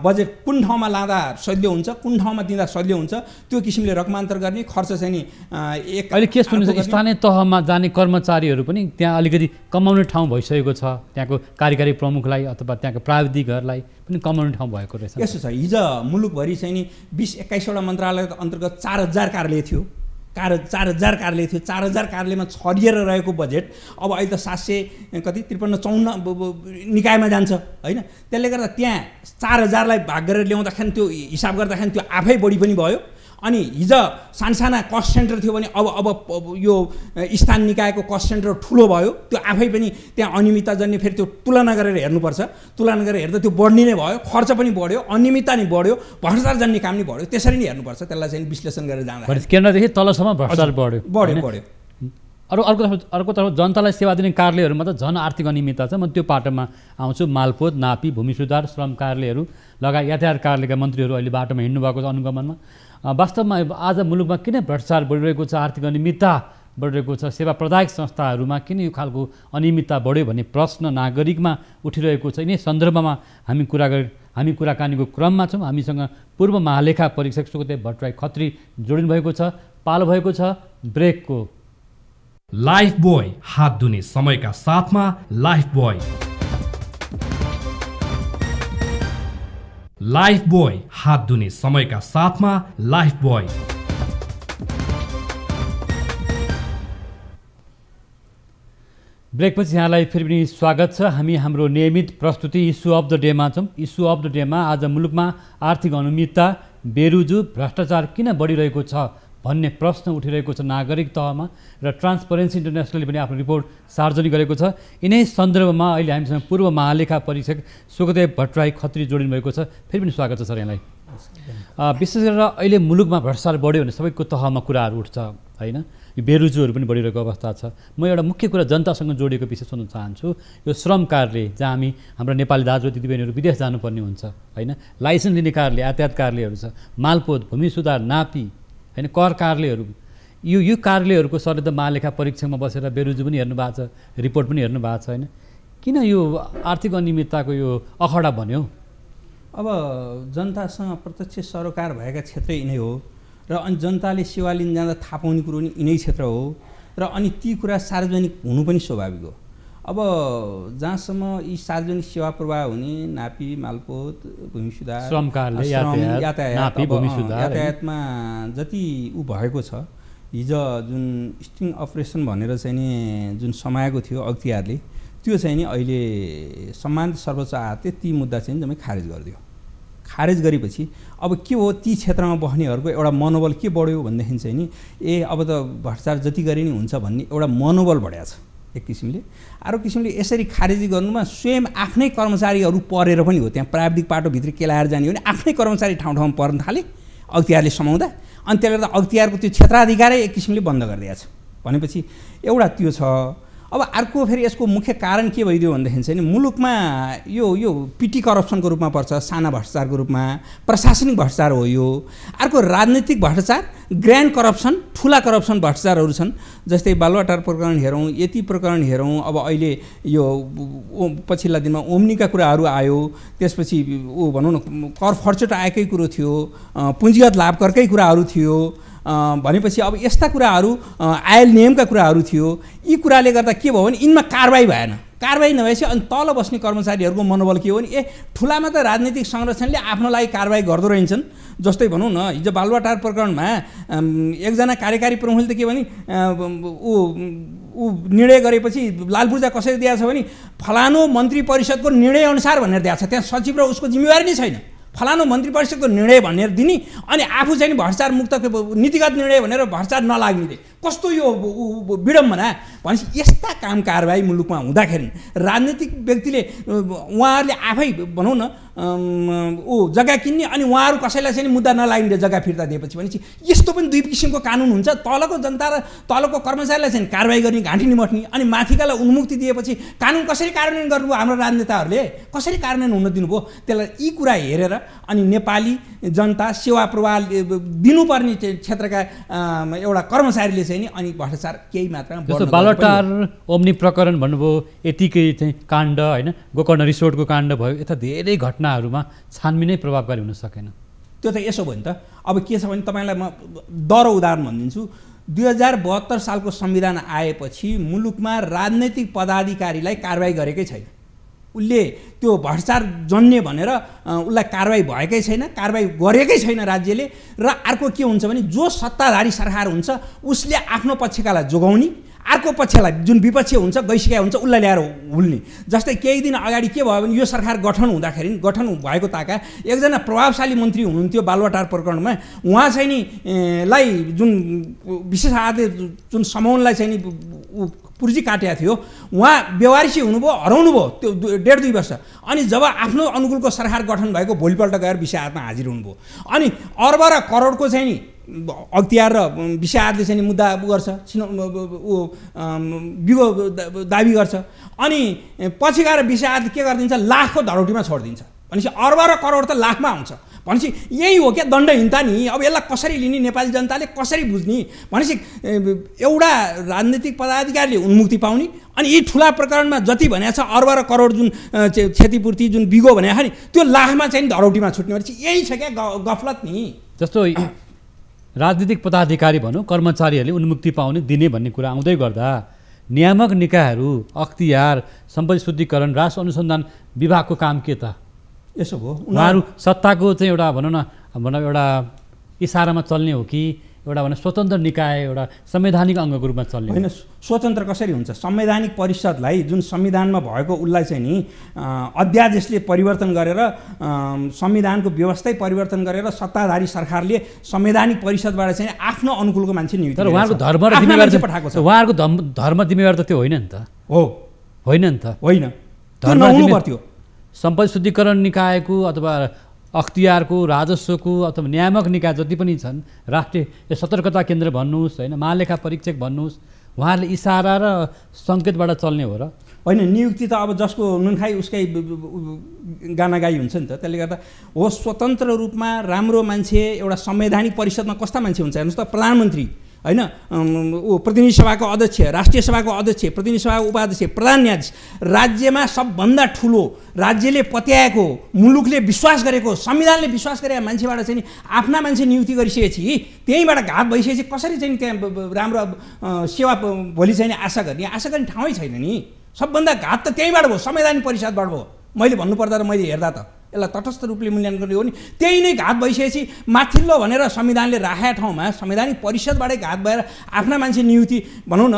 बजेट कुन ठाउँमा लाँदा सजिलो हुन्छ, कुन ठाउँमा दिँदा सजिलो हुन्छ त्यो किसिमले रकमान्तर गर्ने खर्च चाहिँ नि अहिले के सुन्नुहुन्छ, स्थानीय तहमा जाने कर्मचारीहरू पनि त्यहाँ अलिकति कमाउने ठाउँ भइसकेको छ, त्यहाँको कार्यकारी प्रमुखलाई अथवा त्यहाँको प्राविधिकहरूलाई पनि कमाउने ठाउँ भएको रहेछ। यसो छ, हिजो मुलुकभरि चाहिँ नि 20-21वटा मन्त्रालय अन्तर्गत 4000 कार्यालय थियो। 4000 कार्यालय थियो। 4000 कार्यालयमा छरिएर रहेको बजेट अब अहिले त 753 निकायमा जान्छ होइन। त्यसले गर्दा त्यहाँ 4000लाई भाग गरेर ल्याउँदाखेरि त्यो हिसाब गर्दाखेरि त्यो आफै बढी पनि भयो। अनि हिजो सानसाना कस्ट सेन्टर थियो भने अब यो स्थानीय निकायको कस्ट सेन्टर ठुलो भयो, त्यो आफै पनि त्यहाँ अनियमितता जन्ने फेरि त्यो तुलना गरेर हेर्नुपर्छ। तुलना गरेर हेर्दा त्यो बढ्ने नै भयो, खर्च पनि बढ्यो, अनियमितता नि बढ्यो, भ्रष्टाचार जन्ने काम नि बढ्यो। त्यसरी नै हेर्नुपर्छ, त्यसलाई चाहिँ विश्लेषण गरेर जाँदा केन्द्रदेखि तलसम्म भ्रष्टाचार बढ्यो। अर्कोतर्फ जनतालाई सेवा दिने कार्यालयहरूमा त झन् आर्थिक अनियमितता छ। म त्यो पाटोमा आउँछु। मालपोत, नापी, भूमि सुधार, श्रम कार्यालयहरू लगायत यातायात कार्यालयका मन्त्रीहरू अहिले बाटोमा हिँड्नु भएको छ अनुगमनमा। वास्तवमा आज मुलुकमा किन भ्रष्टाचार बढिरहेको छ, आर्थिक अनियमितता बढिरहेको छ, सेवा प्रदायक संस्थाहरूमा किन यो खालको अनियमितता बढ्यो भन्ने प्रश्न नागरिकमा उठिरहेको छ। यिनै सन्दर्भमा हामी कुराकानीको क्रममा छौँ। हामीसँग पूर्व महालेखा परीक्षक सुकदेव भट्टराई खत्री जोडिनु भएको छ। पालो भएको छ ब्रेकको। लाइफ बोय, हात धुने समयका साथमा लाइफ बोय। लाइफ बोय, हात धुने समयका साथमा लाइफ बोय। ब्रेकपछि यहाँलाई फेरि पनि स्वागत छ। हामी हाम्रो नियमित प्रस्तुति इस्यु अफ द डेमा छौँ। इस्यु अफ द डेमा आज मुलुकमा आर्थिक अनियमितता, बेरुजु, भ्रष्टाचार किन बढिरहेको छ भन्ने प्रश्न उठिरहेको छ नागरिक तहमा र ट्रान्सपरेन्सी इन्टरनेसनलले पनि आफ्नो रिपोर्ट सार्वजनिक गरेको छ। यिनै सन्दर्भमा अहिले हामीसँग पूर्व महालेखा परीक्षक सुकदेव भट्टराई खत्री जोडिनु भएको छ। फेरि पनि स्वागत छ सर यहाँलाई। विशेष गरेर अहिले मुलुकमा भ्रष्टाचार बढ्यो भने सबैको तहमा कुराहरू उठ्छ होइन, यो बेरुजुहरू पनि बढिरहेको अवस्था छ। म एउटा मुख्य कुरा जनतासँग जोडिएको विषय सोध्न चाहन्छु। यो श्रम कार्यालय जहाँ हाम्रो नेपाली दाजु दिदीबहिनीहरू विदेश जानुपर्ने हुन्छ होइन, लाइसेन्स लिने कार्यालय, यातायात कार्यालयहरू छ, मालपोत, भूमि सुधार, नापी होइन, कर कार्यालयहरू, यो कार्यालयहरूको सरले त महालेखा परीक्षकमा बसेर बेरुजु पनि हेर्नु भएको छ, रिपोर्ट पनि हेर्नु भएको छ होइन। किन यो आर्थिक अनियमितताको यो अखडा बन्यो? अब जनतासँग प्रत्यक्ष सरोकार भएका क्षेत्र यिनै हो र अनि जनताले सेवा लिन जाँदा थाहा पाउने कुरो नि यिनै क्षेत्र हो र अनि ती कुरा सार्वजनिक हुनु पनि स्वाभाविक हो। अब जहाँसम्म यी सार्वजनिक सेवा प्रवाह हुने नापी, मालपोत, भूमि सुधार, श्रम कार्यालय, यातायातमा जति भएको छ, हिजो जुन स्टिङ अपरेसन भनेर चाहिँ नि जुन समाएको थियो अख्तियारले, त्यो चाहिँ नि अहिले सम्मानित सर्वोच्च आयोगले ती मुद्दा चाहिँ जम्मै खारेज गरिदियो। खारेज गरेपछि अब के हो, ती क्षेत्रमा बस्नेहरूको एउटा मनोबल के बढ्यो भनेदेखि चाहिँ नि अब त भ्रष्टाचार जति गरे नि हुन्छ भन्ने एउटा मनोबल बढाएको छ एक किसिमले। अर्को किसिमले यसरी खारेजी गर्नुमा स्वयं आफ्नै कर्मचारीहरू परेर पनि हो। त्यहाँ प्राविधिक पाटोभित्र केलाएर जाने हो भने आफ्नै कर्मचारी ठाउँ ठाउँमा पर्न थाले अख्तियारले समाउँदा, अनि त्यसले गर्दा अख्तियारको त्यो क्षेत्राधिकारै एक किसिमले बन्द गरिदिएको छ भनेपछि एउटा त्यो छ। अब अर्को फेरि यसको मुख्य कारण के भइदियो भनेदेखि चाहिँ मुलुकमा यो पिटी करप्सनको रूपमा पर्छ, साना भ्रष्टाचारको रूपमा, प्रशासनिक भ्रष्टाचार हो यो। अर्को राजनीतिक भ्रष्टाचार, ग्रान्ड करप्सन, ठुला करप्सन भ्रष्टाचारहरू छन्। जस्तै बालुवाटार प्रकरण हेरौँ, यति प्रकरण हेरौँ, अब अहिले यो पछिल्ला दिनमा ओम्नीका कुराहरू आयो, त्यसपछि भनौँ न कर फर्चट आएकै कुरो थियो, पुँजीगत लाभ करकै कुराहरू थियो, भनेपछि अब यस्ता कुराहरू आयल नियमका कुराहरू थियो। यी कुराले गर्दा के भयो भने यिनमा कारबाही भएन। कारबाही नभएपछि अनि तल बस्ने कर्मचारीहरूको मनोबल के हो भने ठुलामा त राजनीतिक संरक्षणले आफ्नो लागि कारबाही गर्दो रहन्छन्। जस्तै भनौँ न, हिजो बालुवाटार प्रकरणमा एकजना कार्यकारी प्रमुखले त के भने ऊ निर्णय गरेपछि लालपूर्जा कसरी दिएको छ भने फलानु मन्त्री परिषदको निर्णयअनुसार भनेर दिएको छ। त्यहाँ सचिव र उसको जिम्मेवारी नै छैन। फलानु मन्त्री परिषदको निर्णय भनेर दिने अनि आफू चाहिँ भ्रष्टाचार मुक्त नीतिगत निर्णय भनेर भ्रष्टाचार नलाग्ने। कस्तो यो विडम्बना भनेपछि यस्ता काम कारबाही मुलुकमा हुँदाखेरि राजनीतिक व्यक्तिले उहाँहरूले आफै भनौँ न जग्गा किन्ने अनि उहाँहरू कसैलाई चाहिँ मुद्दा नलाग्ने जग्गा फिर्ता दिएपछि भनेपछि यस्तो पनि दुई किसिमको कानुन हुन्छ। तलको जनता र तलको कर्मचारीलाई चाहिँ कारबाही गर्ने घाँटी निमट्ने अनि माथिकालाई उन्मुक्ति दिएपछि कानुन कसरी कार्यान्वयन गर्नुभयो हाम्रो राजनेताहरूले कसरी कार्यान्वयन हुन दिनुभयो। त्यसलाई यी कुरा हेरेर अनि नेपाली जनता सेवा प्रवाह दिनुपर्ने क्षेत्रका एउटा कर्मचारीले चाहिँ नि अनि भ्रष्टाचार केही मात्रामा जस्तो बालुवाटार ओम्नी प्रकरण भन्नुभयो, यतिकै चाहिँ काण्ड होइन, गोकर्ण रिसोर्टको काण्ड भयो, यता धेरै घटनाहरूमा छानबिनै प्रभावकारी हुन सकेन। त्यो त यसो भयो नि त। अब के छ भने तपाईँलाई म दरो उदाहरण भनिदिन्छु। 2072 सालको संविधान आएपछि मुलुकमा राजनैतिक पदाधिकारीलाई कारबाही गरेकै छैन। उसले त्यो भ्रष्टाचार जन्य भनेर उसलाई कारबाही भएकै छैन, कारबाही गरेकै छैन राज्यले। र अर्को के हुन्छ भने जो सत्ताधारी सरकार हुन्छ उसले आफ्नो पक्षकालाई जोगाउने, अर्को पक्षलाई जुन विपक्ष हुन्छ गइसकेका हुन्छ उसलाई ल्याएर हुल्ने। जस्तै केही दिन अगाडि के भयो भने यो सरकार गठन हुँदाखेरि गठन भएको ताका एकजना प्रभावशाली मन्त्री हुनुहुन्थ्यो बालुवाटार प्रकरणमा। उहाँ चाहिँ नि लाई जुन विशेष आधारले जुन समूहलाई चाहिँ नि पुर्जी काटेको थियो, उहाँ बेवारिसी हुनुभयो, हराउनु भयो त्यो 1.5-2 वर्ष। अनि जब आफ्नो अनुकूलको सरकार गठन भएको भोलिपल्ट गएर विषयादमा हाजिर हुनुभयो। अनि अर्ब र करोडको चाहिँ नि अख्तियार र विषयादले चाहिँ मुद्दा गर्छ, बिगो दाबी गर्छ। अनि पछि गएर विषयाद के गरिदिन्छ, लाखको धरौटीमा छोडिदिन्छ। भनेपछि अर्ब र करोड त लाखमा आउँछ। भनेपछि यही हो क्या दण्डहीनता नि। अब यसलाई कसरी लिने, नेपाली जनताले कसरी बुझ्ने भनेपछि एउटा राजनीतिक पदाधिकारीले उन्मुक्ति पाउने अनि यी ठुला प्रकरणमा जति भनेको छ अर्ब र करोड जुन क्षतिपूर्ति जुन बिगो भनेको नि त्यो लाखमा चाहिँ धरौटीमा छुट्ने भनेपछि यही छ क्या गफलत नि। जस्तो राजनीतिक पदाधिकारी भनौँ कर्मचारीहरूले उन्मुक्ति पाउने दिने भन्ने कुरा आउँदै गर्दा नियामक निकायहरू अख्तियार सम्पत्ति शुद्धिकरण राष्ट्र अनुसन्धान विभागको काम के त? यसो भयो उहाँहरू सत्ताको चाहिँ एउटा भनौँ एउटा इसारामा चल्ने हो कि एउटा स्वतन्त्र निकाय एउटा संवैधानिक अङ्गको रूपमा चल्ने? होइन, स्वतन्त्र कसरी हुन्छ? संवैधानिक परिषदलाई जुन संविधानमा भएको उसलाई चाहिँ नि अध्यादेशले परिवर्तन गरेर संविधानको व्यवस्थै परिवर्तन गरेर सत्ताधारी सरकारले संवैधानिक परिषदबाट चाहिँ आफ्नो अनुकूलको मान्छे नियुक्ति तर उहाँहरूको धर्म र जिम्मेवारी पठाएको छ। उहाँहरूको धर्म जिम्मेवारी त त्यो होइन नि त? होइन नि त? होइन, धर्म हुनु पर्थ्यो। सम्पत्ति शुद्धिकरण निकायको अथवा अख्तियारको राजस्वको अथवा नियामक निकाय जति पनि छन्, राष्ट्रिय सतर्कता केन्द्र भन्नुहोस् होइन, महालेखा परीक्षक भन्नुहोस्, उहाँहरूले इसारा र सङ्केतबाट चल्ने हो र? होइन, नियुक्ति त अब जसको नुनखाई उसकै गाना गाई हुन्छ नि त। त्यसले गर्दा हो स्वतन्त्र रूपमा राम्रो मान्छे एउटा संवैधानिक परिषदमा कस्ता मान्छे हुन्छ हेर्नुहोस् त। प्रधानमन्त्री होइन, प्रतिनिधि सभाको अध्यक्ष, राष्ट्रिय सभाको अध्यक्ष, प्रतिनिधि सभाको उपाध्यक्ष, प्रधान न्यायाधीश, राज्यमा सबभन्दा ठुलो राज्यले पत्याएको मुलुकले विश्वास गरेको संविधानले विश्वास गरेका मान्छेबाट चाहिँ आफ्ना मान्छे नियुक्ति गरिसकेपछि त्यहीँबाट घात भइसकेपछि कसरी चाहिँ त्यहाँ राम्रो सेवा भोलि चाहिँ आशा गर्ने ठाउँै छैन नि। सबभन्दा घात त त्यहीँबाट भयो, संवैधानिक परिषदबाट भयो। मैले भन्नुपर्दा र मैले हेर्दा त यसलाई तटस्थ रूपले मूल्याङ्कन गर्ने हो नि त्यही नै घात भइसकेपछि माथिल्लो भनेर संविधानले राखेका ठाउँमा संवैधानिक परिषदबाटै घात भएर आफ्ना मान्छे नियुक्ति भनौँ न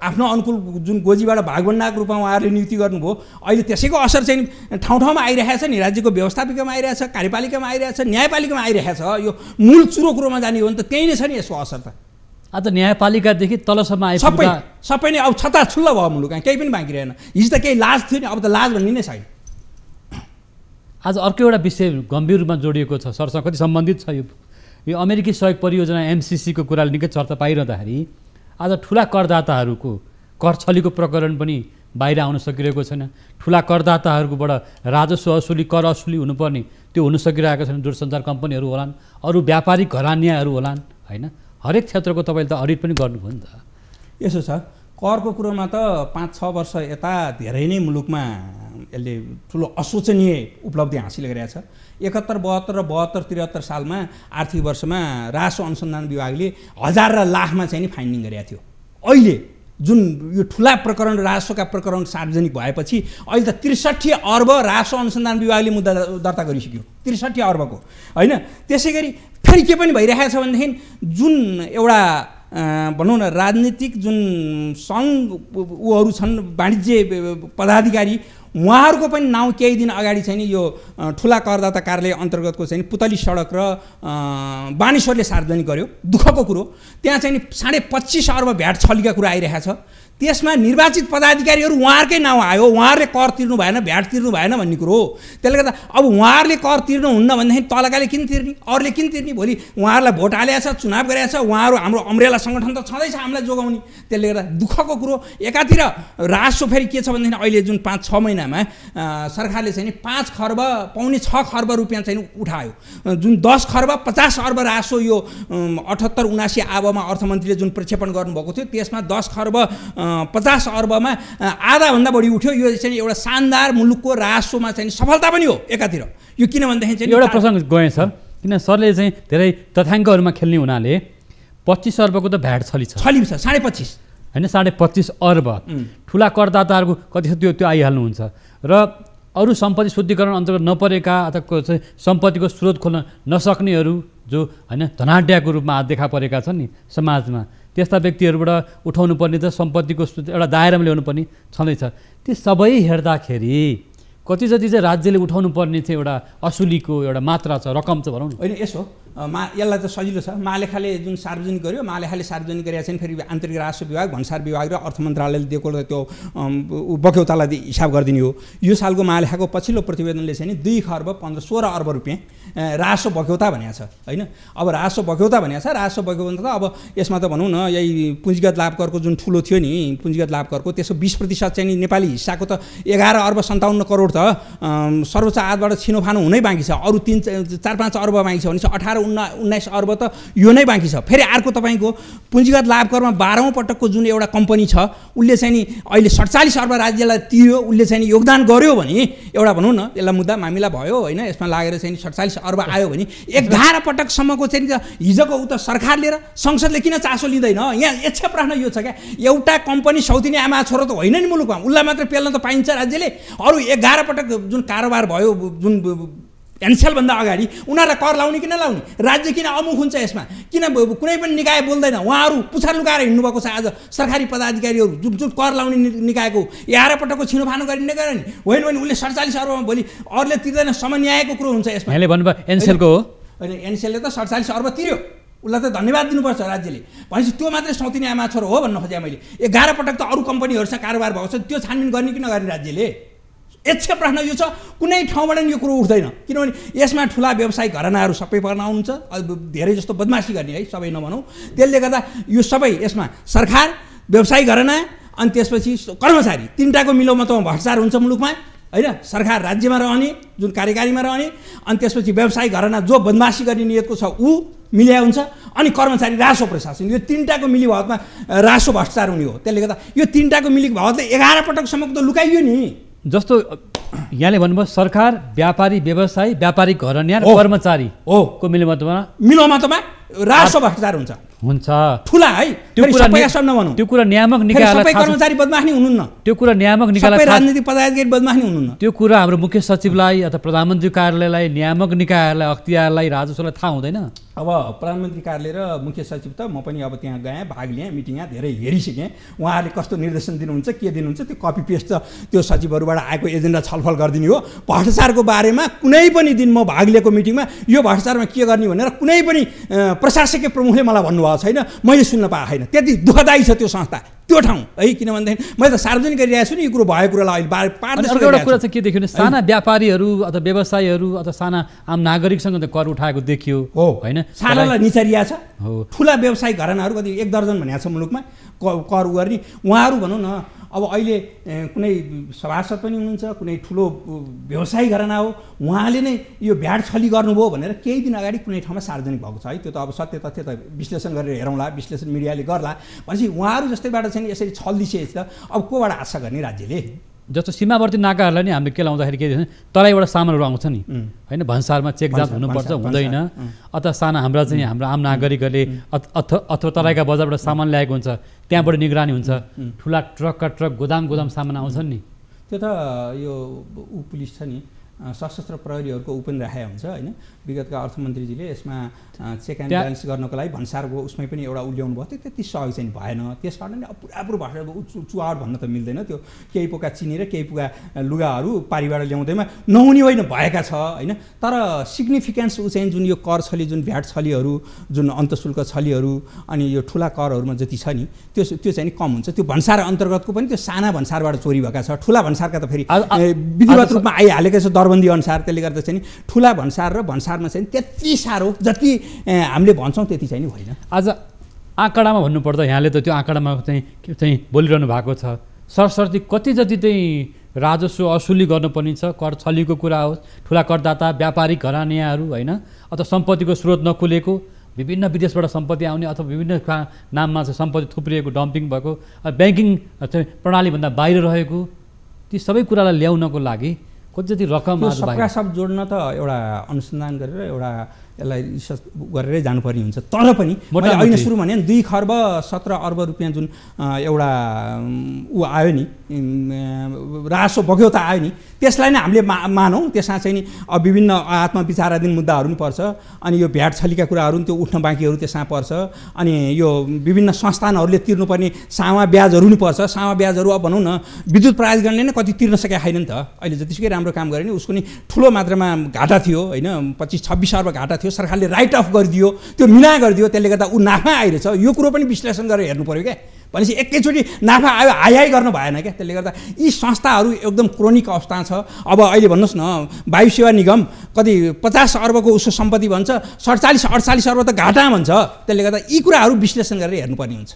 आफ्नो अनुकूल जुन गोजीबाट भागभण्डाको रूपमा उहाँहरूले नियुक्ति गर्नुभयो। अहिले त्यसैको असर चाहिँ ठाउँ ठाउँमा आइरहेको छ नि, राज्यको व्यवस्थापिकामा आइरहेको छ, कार्यपालिकामा आइरहेको छ, न्यायपालिकामा आइरहेको छ। यो मूल चुरो कुरोमा जाने हो भने त त्यही नै छ नि यसको असर त। आज न्यायपालिकादेखि तलसम्म सबै नै अब छताछुल्ल भयो मुलुक, केही पनि बाँकी रहेन। हिजो त केही लाज थियो नि, अब त लाज भन्ने नै छैन। आज अर्को एउटा विषय गम्भीर रूपमा जोडिएको छ, सरसँग कति सम्बन्धित छ यो अमेरिकी सहयोग परियोजना MCCको कुराले निकै चर्चा पाइरहँदाखेरि आज ठुला करदाताहरूको कर छलीको प्रकरण पनि बाहिर आउन सकिरहेको छैन। ठुला करदाताहरूकोबाट राजस्व असुली कर असुली हुनुपर्ने त्यो हुन सकिरहेको छैन। दूरसञ्चार कम्पनीहरू होलान्, अरू व्यापारिक घरानियाहरू होलान् होइन, हरेक क्षेत्रको तपाईँले त अडिट पनि गर्नुभयो नि त। यसो छ, करको कुरोमा त 5-6 वर्ष यता धेरै नै मुलुकमा यसले ठुलो अशोचनीय उपलब्धि हासिल गरेको छ। 71, 72 र 72, 73 सालमा आर्थिक वर्षमा राजस्व अनुसन्धान विभागले हजार र लाखमा चाहिँ नि फाइन्डिङ गरेको थियो। अहिले जुन यो ठुला प्रकरण राजस्वका प्रकरण सार्वजनिक भएपछि अहिले त 63 अर्ब राजस्व अनुसन्धान विभागले मुद्दा दर्ता गरिसक्यो, 63 अर्बको होइन। त्यसै गरी फेरि के पनि भइरहेको छ भनेदेखि जुन एउटा भनौँ न राजनीतिक जुन सङ्घ उहरू छन् वाणिज्य पदाधिकारी, उहाँहरूको पनि नाउँ केही दिन अगाडि चाहिँ नि यो ठुला करदाता कार्यालय अन्तर्गतको चाहिँ पुतली सडक र बानेश्वरले सार्वजनिक गर्यो। दुःखको कुरो त्यहाँ चाहिँ नि 25.5 अर्ब भ्याट छलीका कुरा आइरहेको छ। त्यसमा निर्वाचित पदाधिकारीहरू उहाँहरूकै नाउँ आयो, उहाँहरूले कर तिर्नु भएन, भ्याट तिर्नु भएन भन्ने कुरो हो। त्यसले गर्दा अब उहाँहरूले कर तिर्नुहुन्न भनेदेखि तलकाले किन तिर्ने, अरूले किन तिर्ने? भोलि उहाँहरूलाई भोट हालेको छ, चुनाव गरेको छ, उहाँहरू हाम्रो अम्ब्रेला सङ्गठन त छँदैछ हामीलाई जोगाउने। त्यसले गर्दा दुःखको कुरो एकातिर राजस्व फेरि के छ भनेदेखि अहिले जुन 5-6 महिनामा सरकारले चाहिँ नि 5 खर्ब पौने 6 खर्ब रुपियाँ चाहिँ उठायो। जुन 10 खर्ब 50 अर्ब राजस्व यो 78-79 आबमा अर्थमन्त्रीले जुन प्रक्षेपण गर्नुभएको थियो त्यसमा 10 खर्ब 50 अर्बमा आधाभन्दा बढी उठ्यो। यो चाहिँ एउटा शानदार मुलुकको राजस्वमा चाहिँ सफलता पनि हो एकातिर। यो किन भन्दाखेरि चाहिँ एउटा प्रसङ्ग गएँ सर, किन सरले चाहिँ धेरै तथ्याङ्कहरूमा खेल्ने हुनाले 25 अर्बको त भ्याट छली छ, 25.5 होइन 25.5 अर्ब ठुला करदाताहरूको कति छ त्यो आइहाल्नुहुन्छ। र अरू सम्पत्ति शुद्धिकरण अन्तर्गत नपरेका अथवा चाहिँ सम्पत्तिको स्रोत खोल्न नसक्नेहरू जो होइन धनाढ्यको रूपमा देखा परेका छन् नि समाजमा, त्यस्ता व्यक्तिहरूबाट उठाउनु पर्ने त सम्पत्तिको एउटा दायरामा ल्याउनु पर्ने छँदैछ। ती सबै हेर्दाखेरि कति जति चाहिँ राज्यले उठाउनु पर्ने चाहिँ एउटा असुलीको एउटा मात्रा छ, रकम छ भनौँ न। होइन यसो यसलाई त सजिलो छ। महालेखाले जुन सार्वजनिक गर्यो, महालेखाले सार्वजनिक गरेका छन्, फेरि आन्तरिक राजस्व विभाग, भन्सार विभाग र अर्थ मन्त्रालयले दिएको त्यो बक्यौतालाई हिसाब गरिदिने हो। यो सालको महालेखाको पछिल्लो प्रतिवेदनले चाहिँ 2 खर्ब 16 अर्ब रुपियाँ राजस्व बक्यौता भनेको छ होइन। अब राजस्व बक्यौता भनेको छ, राजस्व बक्यौता त अब यसमा त भनौँ न यही पुँजीगत लाभ करको जुन ठुलो थियो नि पुँजीगत लाभ करको, त्यसको 20% चाहिँ नेपाली हिस्साको त 11 अर्ब 57 करोड त सर्वोच्च आदालतबाट छिनोफानो हुनै बाँकी छ। अरू 4-5 अर्ब बाँकी छ भने 18-19 अर्ब त यो नै बाँकी छ। फेरि अर्को तपाईँको पुँजीगत लाभ करमा 12औं पटकको जुन एउटा कम्पनी छ उसले चाहिँ नि अहिले 47 अर्ब राज्यलाई तिर्यो, उसले चाहिँ योगदान गर्यो भने एउटा भनौँ न यसलाई मुद्दा मामिला भयो होइन। यसमा लागेर चाहिँ 47 अर्ब आयो भने 11 पटकसम्मको चाहिँ हिजोको उ त सरकारले र संसदले किन चासो लिँदैन? यहाँ यच्छ प्रश्न यो छ क्या, एउटा कम्पनी सौतिनी आमा छोरो त होइन नि मुलुकमा, उसलाई मात्र पेल्न त पाइन्छ राज्यले। अरू 11 पटक जुन कारोबार भयो जुन एनसेलभन्दा अगाडि उनीहरूलाई कर लाउने कि नलाउने, राज्य किन अमुख हुन्छ यसमा? किन कुनै पनि निकाय बोल्दैन? उहाँहरू पुछार लुकाएर हिँड्नुभएको छ आज सरकारी पदाधिकारीहरू जुन जुन कर लाउने निकायको 11 पटकको छिनोफानो गरिने गरे नि होइन भने उसले 47 अर्बमा भोलि अरूले तिर्दैन, समन्यायको कुरो हुन्छ यसमा। यहाँले भन्नुभयो एनसेलको हो होइन, एनसेलले त 47 अर्ब तिर्यो, उसलाई त धन्यवाद दिनुपर्छ राज्यले। भनेपछि त्यो मात्रै सौतिनी आमा छोरो हो भन्न खोजेँ मैले। 11 पटक त अरू कम्पनीहरूसँग कारोबार भएको छ, त्यो छानबिन गर्ने कि नगर्ने राज्यले? यच्छ प्रश्न यो छ। कुनै ठाउँबाट यो कुरो उठ्दैन, किनभने यसमा ठुला व्यवसायिक घरानाहरू सबै पर्न आउनुहुन्छ, धेरै जस्तो बदमासी गर्ने है, सबै नभनौँ। त्यसले गर्दा यो सबै यसमा सरकार, व्यवसायिक घराना अनि त्यसपछि कर्मचारी, तीनटाको मिलोमतोमा भ्रष्टाचार हुन्छ मुलुकमा होइन। सरकार राज्यमा रहने, जुन कार्यकारीमा रहने, अनि त्यसपछि व्यवसायिक घराना जो बदमासी गर्ने नियतको छ ऊ मिल्या हुन्छ, अनि कर्मचारी राजस्व प्रशासन, यो तीनटाको मिली भगतमा राजस्व भ्रष्टाचार हुने हो। त्यसले गर्दा यो तीनटाको मिली भगतले 11 पटकसम्मको त लुकाइयो नि। जस्तो यहाँले भन्नुभयो सरकार, व्यापारी व्यवसायी, व्यापारिक घरनिया र कर्मचारी हो को मिलोमतोमा राजस्व भ्रष्टाचार हुन्छ ठुला है। त्यो कुरा नियामक निकायलाई सबै कर्मचारी बदमाश नि हुनुहुन्न, त्यो कुरा नियामक निकायलाई, सबै राजनीतिक पदाधिकारी बदमाश नि हुनुहुन्न। त्यो कुरा हाम्रो मुख्य सचिवलाई अथवा प्रधानमन्त्री कार्यालयलाई, नियामक निकायलाई, अख्तियारलाई, राजस्वलाई थाहा हुँदैन। अब प्रधानमन्त्री कार्यालय र मुख्य सचिव त म पनि अब त्यहाँ गएँ, भाग लिएँ, मिटिङमा धेरै हेरिसकेँ। उहाँहरूले कस्तो निर्देशन दिनुहुन्छ, के दिनुहुन्छ, त्यो कपी पेस्ट त त्यो सचिवहरूबाट आएको एजेन्डा छलफल गरिदिने हो। भ्रष्टाचारको बारेमा कुनै पनि दिन म भाग लिएको मिटिङमा यो भ्रष्टाचारमा के गर्ने भनेर कुनै पनि प्रशासकीय प्रमुखले मलाई भन्नुभएको छैन, मैले सुन्न पाएको छैन। त्यति दुःखदायी छ त्यो संस्था, त्यो ठाउँ है। किन भनेदेखि मैले त सार्वजनिक गरिरहेको छु नि यो कुरो, भएको कुरालाई अहिले पारदर्शी। एउटा कुरा चाहिँ के देखियो भने साना व्यापारीहरू अथवा व्यवसायीहरू अथवा साना आम नागरिकसँग त कर उठाएको देखियो हो होइन, सानालाई निचारिया छ। ठुला व्यवसायिक घरानाहरू कति 1 दर्जन भनेको छ मुलुकमा कर गर्ने, उहाँहरू भनौँ न अब अहिले कुनै सभासद पनि हुनुहुन्छ, कुनै ठुलो व्यवसायी घराना हो, उहाँले नै यो भ्याट छली गर्नुभयो भनेर केही दिन अगाडि कुनै ठाउँमा सार्वजनिक भएको छ है। त्यो त अब सत्य तथ्य त विश्लेषण गरेर हेरौँला, विश्लेषण मिडियाले गर्ला। भनेपछि उहाँहरू जस्तैबाट चाहिँ यसरी छल दिइसकेपछि त अब कोबाट आशा गर्ने राज्यले? जस्तो सीमावर्ती नाकाहरूलाई नि हामीले के लाउँदाखेरि के तराईबाट सामानहरू आउँछ नि होइन, भन्सारमा चेक जाँच हुनुपर्छ, हुँदैन, अथवा साना हाम्रा चाहिँ हाम्रो आम नागरिकहरूले अथवा तराईका बजारबाट सामान ल्याएको हुन्छ, त्यहाँबाट निगरानी हुन्छ, ठुला ट्रकका ट्रक गोदाम सामान आउँछन् नि। त्यो त यो पुलिस छ नि, सशस्त्र प्रहरीहरूको पनि राखेको हुन्छ होइन। विगतका अर्थमन्त्रीजीले यसमा चेक एन्ड ब्यालेन्स गर्नको लागि भन्सारको उसमै पनि एउटा उल्याउनु भयो, त्यो त्यति सहयोग चाहिँ भएन। त्यसबाट नि पुरापुर भएर चुहावट भन्न त मिल्दैन, त्यो केही पोका चिनी र केही पोका लुगाहरू पारीबाट ल्याउँदैमा नहुने होइन भएका छ होइन। तर सिग्निफिकेन्स ऊ चाहिँ जुन यो कर छली, जुन भ्याट छलीहरू, जुन अन्तशुल्क छलीहरू अनि यो ठुला करहरूमा जति छ नि त्यो चाहिँ नि कम हुन्छ। त्यो भन्सार अन्तर्गतको पनि त्यो साना भन्सारबाट चोरी भएका छ, ठुला भन्सारका त फेरि विधिवत रूपमा आइहालेकै छ दरबन्दी अनुसार। त्यसले गर्दा चाहिँ नि ठुला भन्सार र भन्सारमा चाहिँ त्यति साह्रो जति हामीले भन्छौँ त्यति चाहिँ नि होइन। आज आँकडामा भन्नुपर्दा यहाँले त त्यो आँकडामा चाहिँ बोलिरहनु भएको छ, सरसर्ती कति जति चाहिँ राजस्व असुली गर्नुपर्ने छ, कर छलीको कुरा होस्, ठुला करदाता व्यापारिक घरानियाहरू होइन, अथवा सम्पत्तिको स्रोत नखुलेको, विभिन्न विदेशबाट सम्पत्ति आउने अथवा विभिन्न नाममा चाहिँ सम्पत्ति थुप्रिएको, डम्पिङ भएको, ब्याङ्किङ प्रणालीभन्दा बाहिर रहेको, ती सबै कुरालाई ल्याउनको लागि कति जति रकम सबका सब जोड्न त एउटा अनुसन्धान गरेर एउटा यसलाई रिसर्च गरेरै जानुपर्ने हुन्छ। तर पनि मैले अहिले सुरु भने 2 खर्ब 17 अर्ब रुपियाँ जुन एउटा ऊ आयो नि, रासो बग्यो त आयो नि, त्यसलाई नै हामीले मानौँ। त्यसमा चाहिँ नि विभिन्न आत्मविचाराधीन मुद्दाहरू पनि पर्छ, अनि यो भ्याट छलीका कुराहरू पनि त्यो उठ्न बाँकीहरू त्यसमा पर्छ, अनि यो विभिन्न संस्थानहरूले तिर्नुपर्ने सामा ब्याजहरू पनि पर्छ। सामा ब्याजहरू अब भनौँ न विद्युत प्राधिकरणले नै कति तिर्न सकेका छैन नि त। अहिले जतिसुकै राम्रो काम गरे नि उसको नि ठुलो मात्रामा घाटा थियो होइन, 25-26 अर्ब घाटा थियो, सरकारले राइट अफ गरिदियो, त्यो मिना गरिदियो, त्यसले गर्दा ऊ नाफा आइरहेछ। यो कुरो पनि विश्लेषण गरेर हेर्नु पऱ्यो क्या। भनेपछि एकैचोटि नाफा आयो हाई गर्नु भएन क्या। त्यसले गर्दा यी संस्थाहरू एकदम क्रोनिक अवस्था छ। अब अहिले भन्नुहोस् न वायु सेवा निगम कति 50 अर्बको उसको सम्पत्ति भन्छ, 47-48 अर्ब त घाटा भन्छ। त्यसले गर्दा यी कुराहरू विश्लेषण गरेर हेर्नुपर्ने हुन्छ।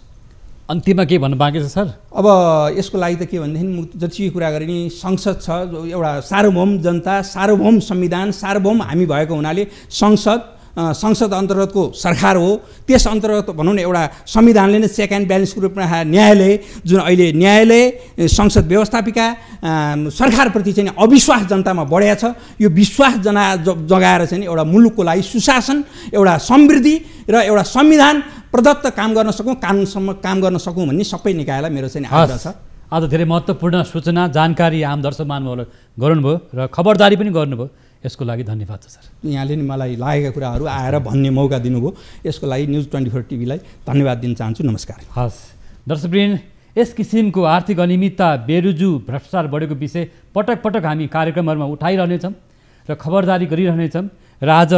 अन्तिममा के भन्नु बाँकी छ सर? अब यसको लागि त के भनेदेखि जति कुरा गरे नि संसद छ, एउटा सार्वभौम जनता, सार्वभौम संविधान, सार्वभौम हामी भएको हुनाले संसद अन्तर्गतको सरकार हो। त्यस अन्तर्गत भनौँ न एउटा संविधानले नै चेक एन्ड ब्यालेन्सको रूपमा न्यायालय, जुन अहिले न्यायालय, संसद व्यवस्थापिका, सरकारप्रति चाहिँ अविश्वास जनतामा बढेको छ। यो विश्वास जगाएर चाहिँ एउटा मुलुकको लागि सुशासन, एउटा समृद्धि र एउटा संविधान प्रदत्त काम गर्न सकौँ, कानुनसम्म काम गर्न सकौँ भन्ने सबै निकायलाई मेरो चाहिँ आग्रह छ। आज धेरै महत्त्वपूर्ण सूचना जानकारी आम दर्शक महानुभावले गर्नुभयो र खबरदारी पनि गर्नुभयो, यसको लागि धन्यवाद छ सर। यहाँले नि मलाई लागेका कुराहरू आएर भन्ने मौका दिनुभयो, यसको लागि न्युज 24 टिभीलाई धन्यवाद दिन चाहन्छु। नमस्कार। हस् दर्शकवृन्द, यस किसिमको आर्थिक अनियमितता, बेरुजु, भ्रष्टाचार बढेको विषय पटक पटक हामी कार्यक्रमहरूमा उठाइरहनेछौँ र खबरदारी गरिरहनेछौँ। र आज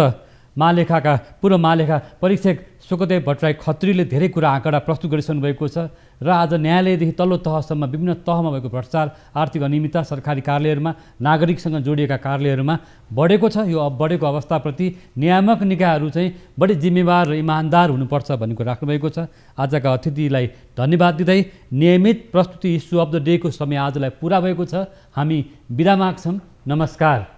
पूर्व महालेखा परीक्षक स्वकदेव भट्टराई खत्रीले धेरै कुरा आँकडा प्रस्तुत गरिसक्नु भएको छ र आज न्यायालयदेखि तल्लो तहसम्म विभिन्न तहमा भएको भ्रष्टाचार, आर्थिक अनियमितता सरकारी कार्यालयहरूमा, नागरिकसँग जोडिएका कार्यालयहरूमा बढेको छ। यो बढेको अवस्थाप्रति नियामक निकायहरू चाहिँ बढी जिम्मेवार र इमान्दार हुनुपर्छ भन्ने कुरा राख्नुभएको छ। आजका अतिथिलाई धन्यवाद दिँदै नियमित प्रस्तुति इस्यु अफ द डेको समय आजलाई पुरा भएको छ। हामी बिदा माग्छौँ। नमस्कार।